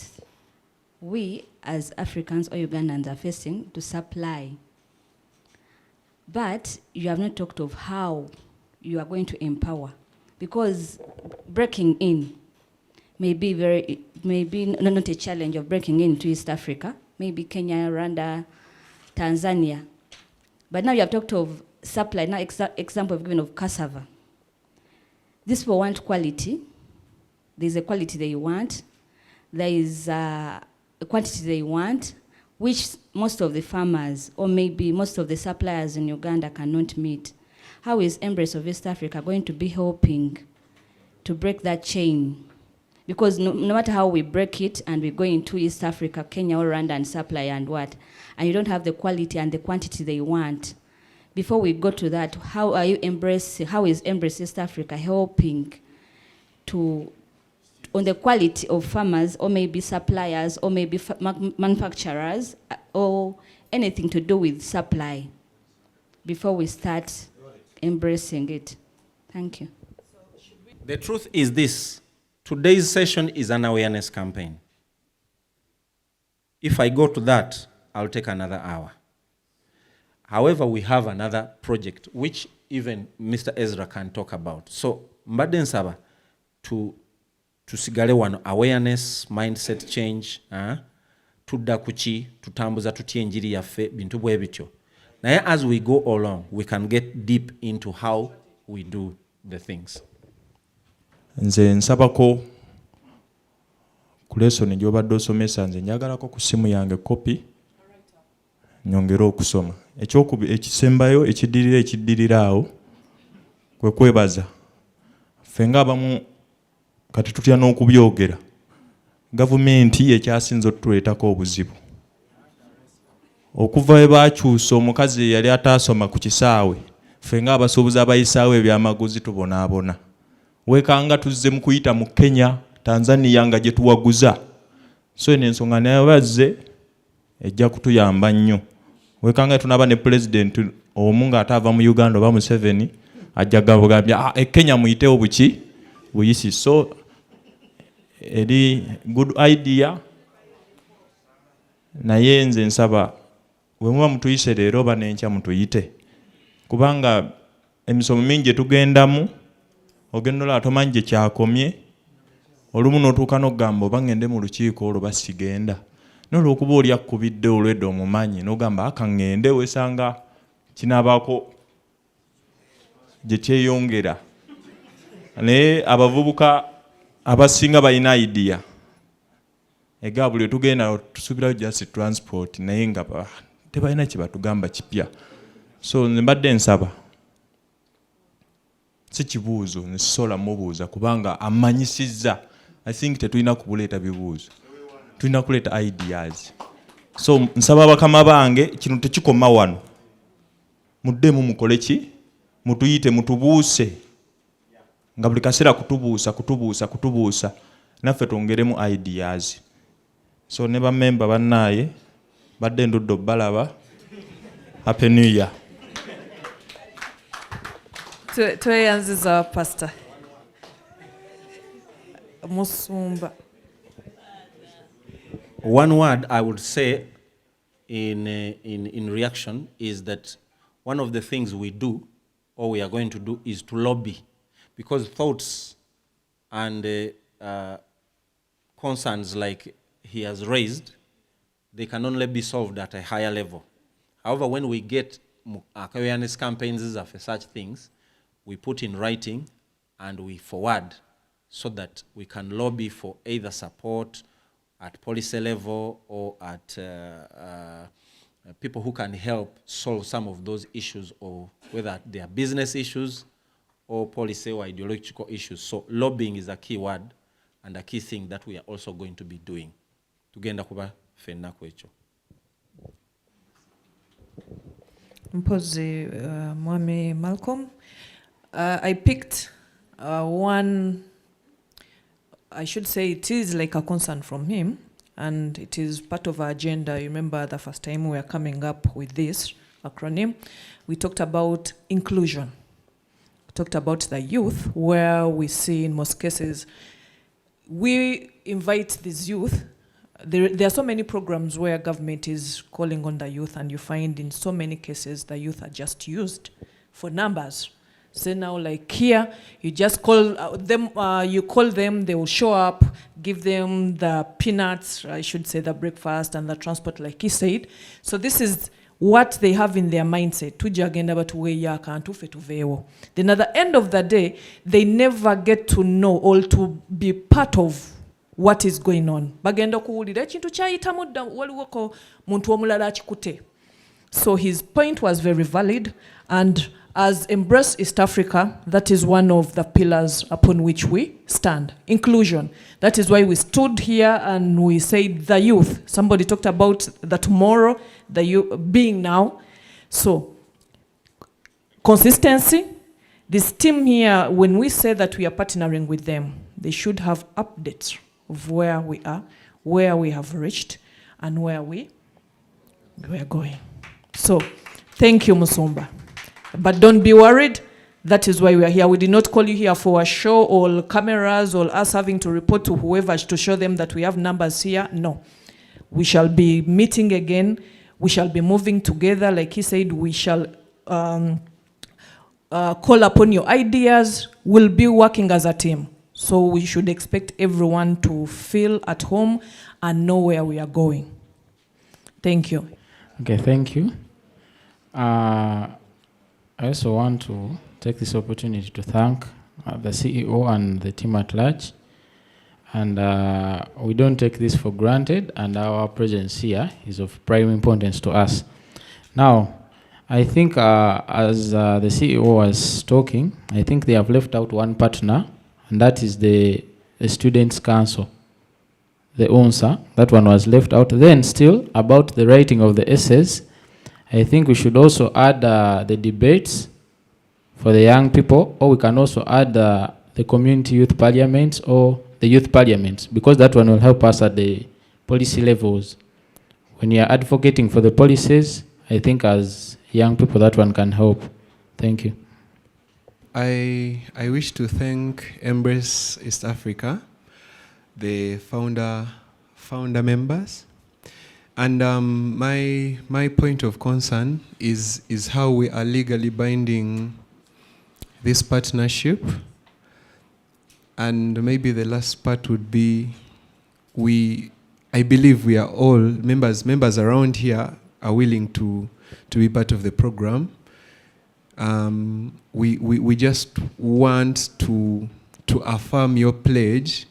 we as Africans or Ugandans are facing to supply. But you have not talked of how you are going to empower, because breaking in may be not a challenge of breaking into East Africa, maybe Kenya, Rwanda, Tanzania. But now you have talked of supply. Now example given of cassava. This will want quality. There is a quality they want. There is a quantity they want, which most of the farmers or maybe most of the suppliers in Uganda cannot meet. How is Embrace of East Africa going to be helping to break that chain? Because no matter how we break it and we go into East Africa, Kenya or Rwanda and supply and what, and you don't have the quality and the quantity they want, before we go to that, how is Embrace East Africa helping to on the quality of farmers or maybe suppliers or maybe manufacturers or anything to do with supply before we start embracing it? Thank you. The truth is this. Today's session is an awareness campaign. If I go to that, I'll take another hour. However, we have another project which even Mr. Ezra can talk about. So, mbadde nsaba tusigale wano awareness, mindset change, tudda kuki, tutambuza tutya enjiri yaffe, bintu bwe bityo. Naye as we go along, we can get deep into how we do the things. Nze nsabako ku lesson gy'obadde osomesa, nze njagalako ku simu yange kopi nyongera okusoma. Ekisembayo ekiddirira awo kwe kwebaza. Ffe ng'abamu kati tutya n'okubyogera. Gavumenti ekyasinze otuleetako obuzibu. Okuva we baakyusa omukazi yali ataasoma ku kisaawe, ffe ng'abasuubuzi abayisaawo ebyamaguzi tubonaabona. Wekanga tuzze mu kuyita mu Kenya, Tanzania nga gye tuwaguza. So eno ensonga naye bazze ejja kutuyamba nnyo. Wekanga tunaba ne president omu nga atava mu Uganda oba Museveni ajja gabugambya Kenya muyitewo buki buyisi. So eri good idea, naye nze nsaba bwe muba mutuyise leero oba n'enkya mutuyite, kubanga emisomo mingi tugendamu ogenda olaba tomanyi gye kyakomye, olumu n'otuuka n'okugamba oba ngende mu lukiiko olwo basigenda, n'olwokuba oli akkubidde olwedde omumanyi n'ogamba akaŋŋende wesanga kinabaako gye kyeyongera. Naye abavubuka abasinga balina idea ega buli tugenda tusubirayo just transport naye nga tebalina kye batugamba kipya. So nze mbadde nsaba, si kibuuzo nsisola mubuuza kubanga amanyisizza. I think tetulina kubuleeta bibuuzo, tulina kuleeta ideas. So nsaba bakama bange kino tekikoma wano, muddemu mukole ki, mutuyite mutubuuse, nga buli kaseera kutubuusa naffe twongeremu ideas. So ne bamemba bannaaye badde ndudde balaba. Happy New Year. Tweyanziza Pastor Musumba. One word I would say in reaction is that one of the things we do, or we are going to do, is to lobby, because thoughts and concerns like he has raised, they can only be solved at a higher level. However, when we get awareness campaigns for such things, we put in writing and we forward so that we can lobby for either support at policy level or at people who can help solve some of those issues, or whether they are business issues or policy or ideological issues. So lobbying is a key word and a key thing that we are also going to be doing. Tugenda kuba fenna kwecho. Mpozi Mwami Malcolm. I picked one, I should say it is like a concern from him, and it is part of our agenda. You remember the first time we were coming up with this acronym, we talked about inclusion. We talked about the youth, where we see in most cases, we invite these youth. There are so many programs where government is calling on the youth, and you find in so many cases the youth are just used for numbers. So now, like here, you just call them, they will show up, give them the peanuts, I should say the breakfast and the transport, like he said. So this is what they have in their mindset. Then at the end of the day, they never get to know or to be part of what is going on. So his point was very valid, and as Embrace East Africa, that is one of the pillars upon which we stand. Inclusion. That is why we stood here and we said the youth. Somebody talked about the tomorrow, the youth being now. So, consistency. This team here, when we say that we are partnering with them, they should have updates of where we are, where we have reached, and where we are going. So, thank you, Musumba. But don't be worried. That is why we are here. We did not call you here for a show or cameras or us having to report to whoever to show them that we have numbers here. No. We shall be meeting again. We shall be moving together. Like he said, we shall call upon your ideas. We'll be working as a team. So we should expect everyone to feel at home and know where we are going. Thank you. Okay, thank you. I also want to take this opportunity to thank the CEO and the team at large. And we don't take this for granted, and our presence here is of prime importance to us. Now, I think as the CEO was talking, I think they have left out one partner, and that is the Students' Council, the ONSA. That one was left out. Then still, about the writing of the essays, I think we should also add the debates for the young people, or we can also add the community youth parliaments or the youth parliaments, because that one will help us at the policy levels when you're advocating for the policies, I think as young people that one can help. Thank you. I wish to thank Embrace East Africa, the founder members, and my point of concern is how we are legally binding this partnership. And maybe the last part would be I believe we are all members around here are willing to be part of the program. We just want to affirm your pledge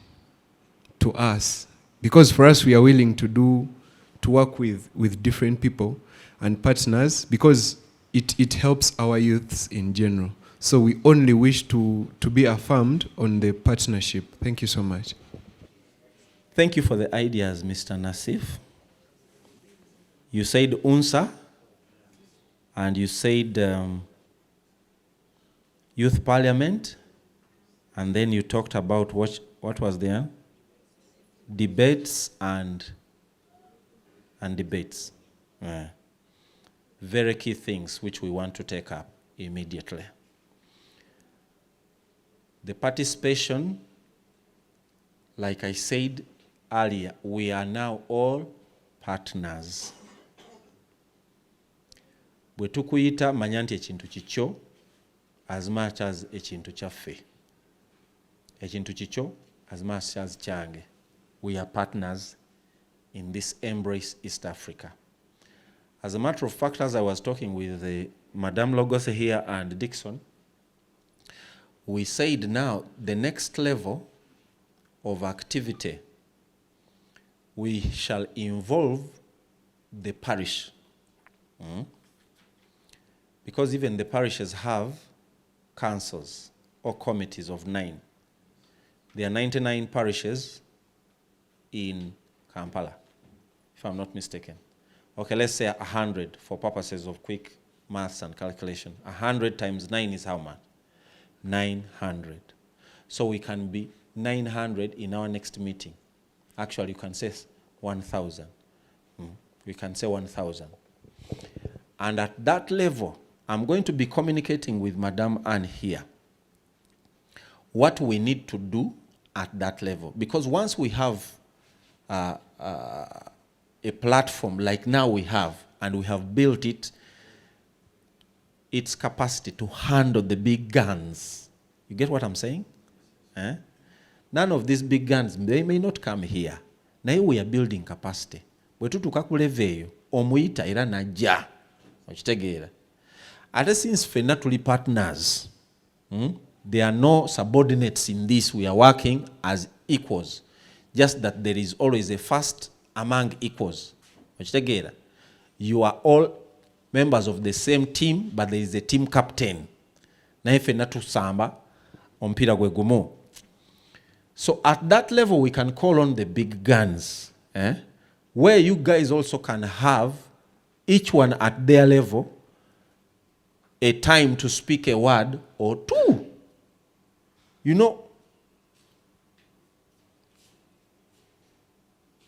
to us, because for us we are willing to work with different people and partners, because it helps our youths in general. So we only wish to be affirmed on the partnership. Thank you so much. Thank you for the ideas, Mr. Nassif. You said UNSA, and you said Youth Parliament, and then you talked about what was there? Debates and debates. Very key things which we want to take up immediately. The participation, like I said earlier, we are now all partners. Bwe tukuyita manya nti ekintu kikyo as much as ekintu kyaffe. Ekintu kikyo as much as kyange. We are partners in this Embrace East Africa. As a matter of fact, as I was talking with Madame Logose here and Dixon, we said now the next level of activity, we shall involve the parish. Because even the parishes have councils or committees of 9. There are 99 parishes in Kampala, if I'm not mistaken. Okay, let's say 100 for purposes of quick maths and calculation. 100 times 9 is how much? 900. So we can be 900 in our next meeting. Actually, you can say 1,000. We can say 1,000. And at that level, I'm going to be communicating with Madame Anne here what we need to do at that level. Because once we have a platform like now we have, and we have built its capacity to handle the big guns. You get what I'm saying? None of these big guns, they may not come here. Now we are building capacity. Bwetu tukakuleveyo omuyita era najja. Okitegeera. Ate since fenna tuli partners, there are no subordinates in this. We are working as equals. Just that there is always a first among equals. Okitegeera. You are all members of the same team, but there is a team captain. Naye fenna tusamba omupiira gwe gumu. So at that level, we can call on the big guns, where you guys also can have, each one at their level, a time to speak a word or two. You know,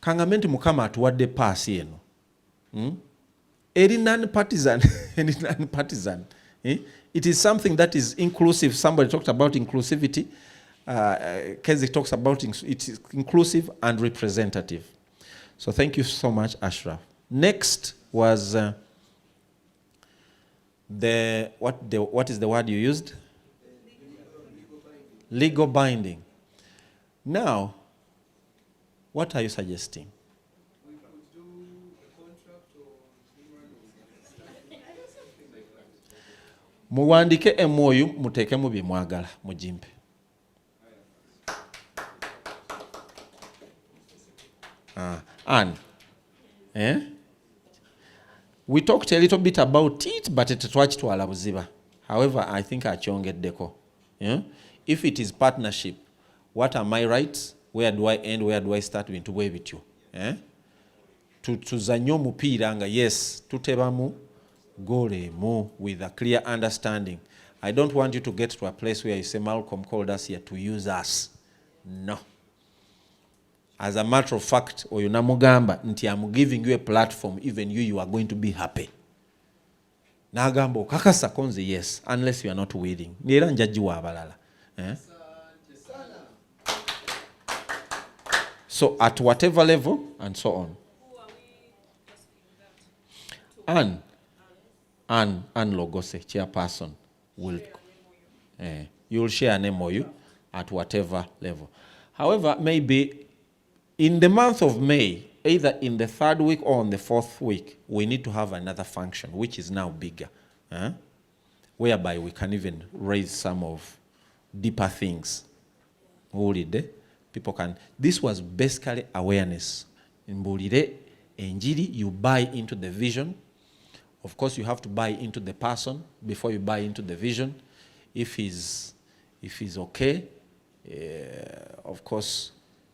kangamenti mukama atuwadde pass yeno. Eri non-partisan, any non-partisan. It is something that is inclusive. Somebody talked about inclusivity. Kezi talks about it is inclusive and representative. So thank you so much, Ashraf. Next was what is the word you used? Legal binding. Now, what are you suggesting? We could do a contract or something like that. Muwandike MOU mutekemu bye mwagala mujimpe. And we talked a little bit about it, but it was to alabuziba. However, I think I chongeddeko. If it is partnership, what are my rights? Where do I end? Where do I start? To wave with you. Tuzanyo mupiira nga yes, tutebamu golemu with a clear understanding. I don't want you to get to a place where you say Malcolm called us here to use us. No. as a matter of fact, oyo namugamba nti I'm giving you a platform, even you are going to be happy. Nagamba okakasa konze yes, unless you are not willing. Era njajiwa abalala. So at whatever level and so on. Anne Logose, chairperson, will you will share an MOU at whatever level. However, maybe in the month of May, either in the 3rd week or on the 4th week, we need to have another function, which is now bigger, whereby we can even raise some of deeper things. People can. This was basically awareness. In Mbulire, Enjiri, you buy into the vision. Of course, you have to buy into the person before you buy into the vision. If he's okay, of course,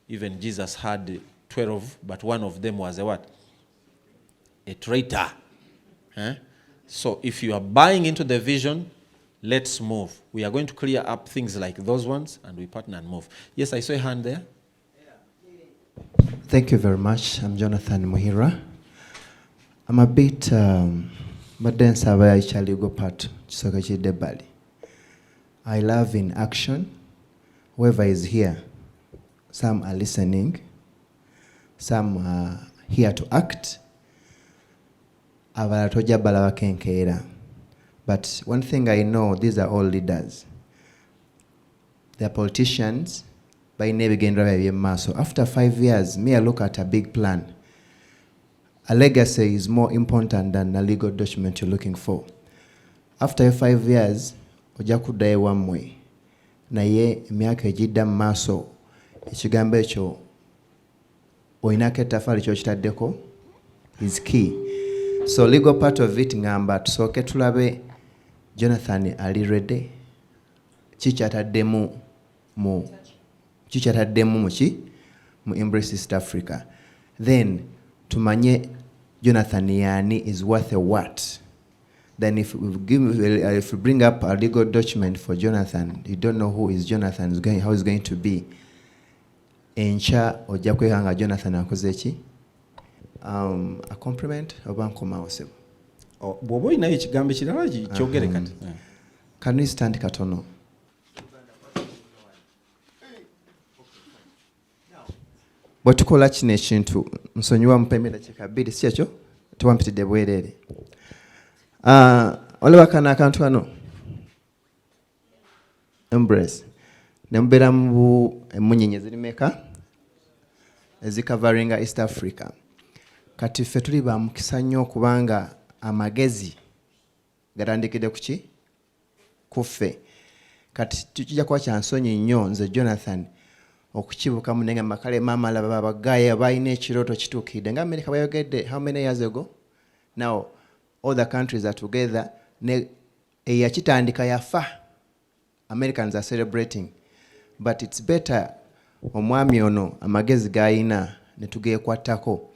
even Jesus had 12, but one of them was a what? A traitor. So if you are buying into the vision, let's move. We are going to clear up things like those ones, and we partner and move. Yes, I saw a hand there. Thank you very much. I'm Jonathan Muhira. I'm a bit but then actually go part Debali. I love in action. Whoever is here, some are listening, some are here to act. But one thing I know, these are all leaders. They are politicians. By so after 5 years, me I look at a big plan. A legacy is more important than a legal document you're looking for. After 5 years, ojakudaye wamwe. Na ye miaka ejidda maso. Ekigambo ekyo oyinako ettaffaali ky'okitaddeko is key. So legal part of it ngamba tusooke tulabe Jonathan ali ready. Kikyataddemu mu Embrace East Africa. Then tumanye Jonathan yani is worth a what. Then if we bring up a legal document for Jonathan, you don't know who is Jonathan, how he's going to be. Encha ojja kwekanga Jonathan akoze ki? A compliment oba nkoma osebo. Bw'oba olinayo ekigambo ekirala kyogere kati. Can we stand katono? Bwetukola kino ekintu nsonyiwa mpemera kikabiri si ekyo tuwampitidde bwereere. Olaba kana akantu kano Embrace nemubeera mu emunyenye zirimeka ezikavaringa East Africa. Kati ffe tuli ba mukisa nnyo okubanga amagezi gatandikidde ku ki? Ku ffe. Kati tukijja kuba kya nsonyi nnyo nze Jonathan okukibuka munenga makale mama laba bagaya bayina ekirooto kituukidde nga America bayogedde how many years ago? Now all the countries are together. Ne eyakitandika yafa. Americans are celebrating. But it's better omwami ono amagezi gayina ne tugeekwatako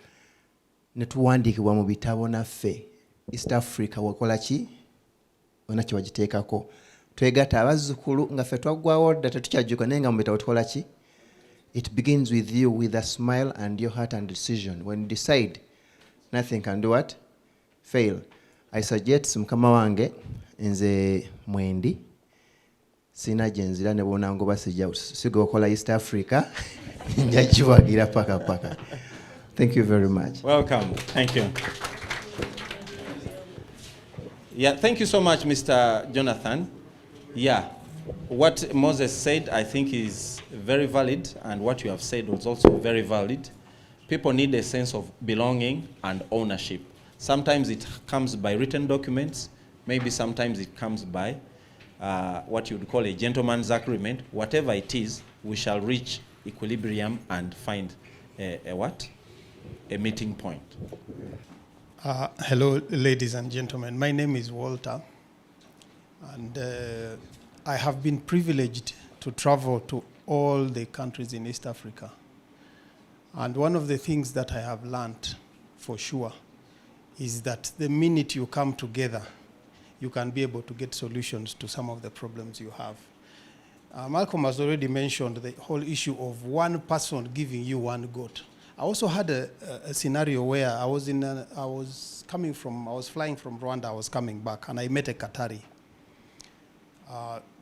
ne tuwandiikibwa mu bitabo naffe East Africa wakola ki? Ona kye wagiteekako. Twegatta abazzukulu nga ffe twaggwawo dda tetukyajjuka naye nga mu bitabo tukola ki? It begins with you, with a smile and your heart and decision. When you decide, nothing can do what? Fail. I suggest mukama wange nze mwendi sina jenzira ne bona ngo basijja sigo kola East Africa njajiwagira paka. Thank you very much. Welcome. Thank you. Yeah, thank you so much, Mr. Jonathan. Yeah, what Moses said, I think, is very valid, and what you have said was also very valid. People need a sense of belonging and ownership. Sometimes it comes by written documents. Maybe sometimes it comes by what you would call a gentleman's agreement. Whatever it is, we shall reach equilibrium and find a what? A meeting point. Hello, ladies and gentlemen. My name is Walter, and I have been privileged to travel to all the countries in East Africa. And one of the things that I have learned for sure is that the minute you come together, you can be able to get solutions to some of the problems you have. Malcolm has already mentioned the whole issue of one person giving you one goat. I also had a scenario where I was flying from Rwanda, I was coming back, and I met a Qatari.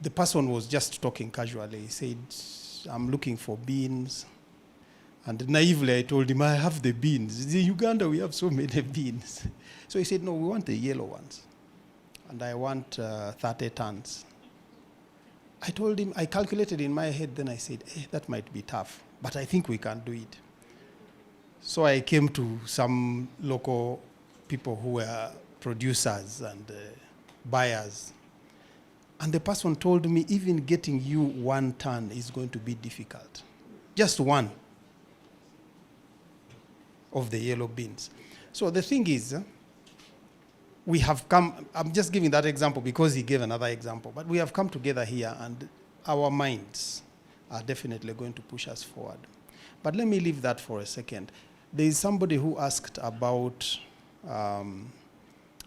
The person was just talking casually. He said, I'm looking for beans. And naively I told him, I have the beans. In Uganda we have so many beans. So he said, no, we want the yellow ones. And I want 30 tons. I told him, I calculated in my head, then I said, that might be tough, but I think we can do it. So I came to some local people who were producers and buyers. And the person told me, even getting you 1 ton is going to be difficult. Just one of the yellow beans. So the thing is, we have come, I'm just giving that example because he gave another example, but we have come together here and our minds are definitely going to push us forward. But let me leave that for a second. There is somebody who asked about,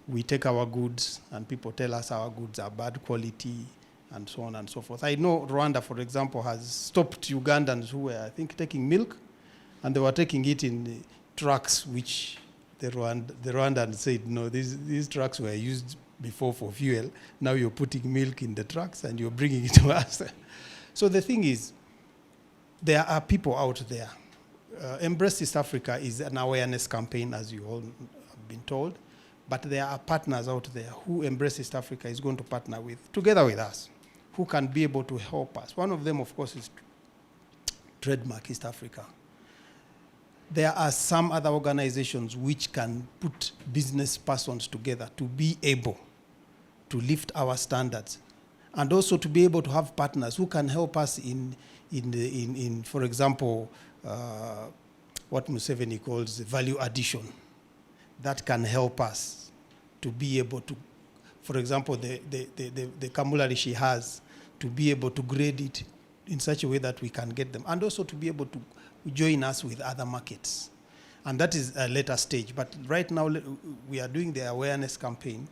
we take our goods and people tell us our goods are bad quality and so on and so forth. I know Rwanda, for example, has stopped Ugandans who were, I think, taking milk, and they were taking it in trucks, which the Rwandans said, no, these trucks were used before for fuel. Now you're putting milk in the trucks and you're bringing it to us. So the thing is, there are people out there. Embrace East Africa is an awareness campaign, as you all have been told. But there are partners out there who Embrace East Africa is going to partner with, together with us, who can be able to help us. One of them, of course, is Trademark East Africa. There are some other organizations which can put business persons together to be able to lift our standards, and also to be able to have partners who can help us in for example, what Museveni calls value addition. That can help us to be able to, for example, the Kamulari she has, to be able to grade it in such a way that we can get them, and also to be able to join us with other markets. And that is a later stage. But right now, we are doing the awareness campaign,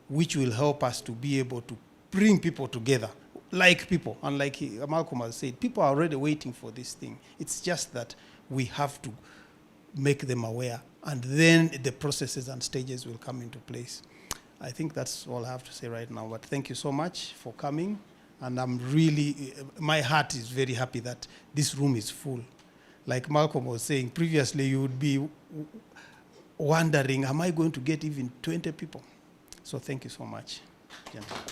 which will help us to be able to bring people together, like people. And like Malcolm has said, people are already waiting for this thing. It's just that we have to make them aware, and then the processes and stages will come into place. I think that's all I have to say right now. But thank you so much for coming. And I'm really, my heart is very happy that this room is full. Like Malcolm was saying, previously you would be wondering, am I going to get even 20 people? So thank you so much, gentlemen.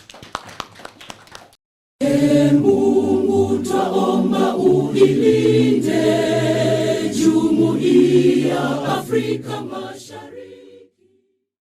Mungu twaomba uilinde Jumuiya Afrika.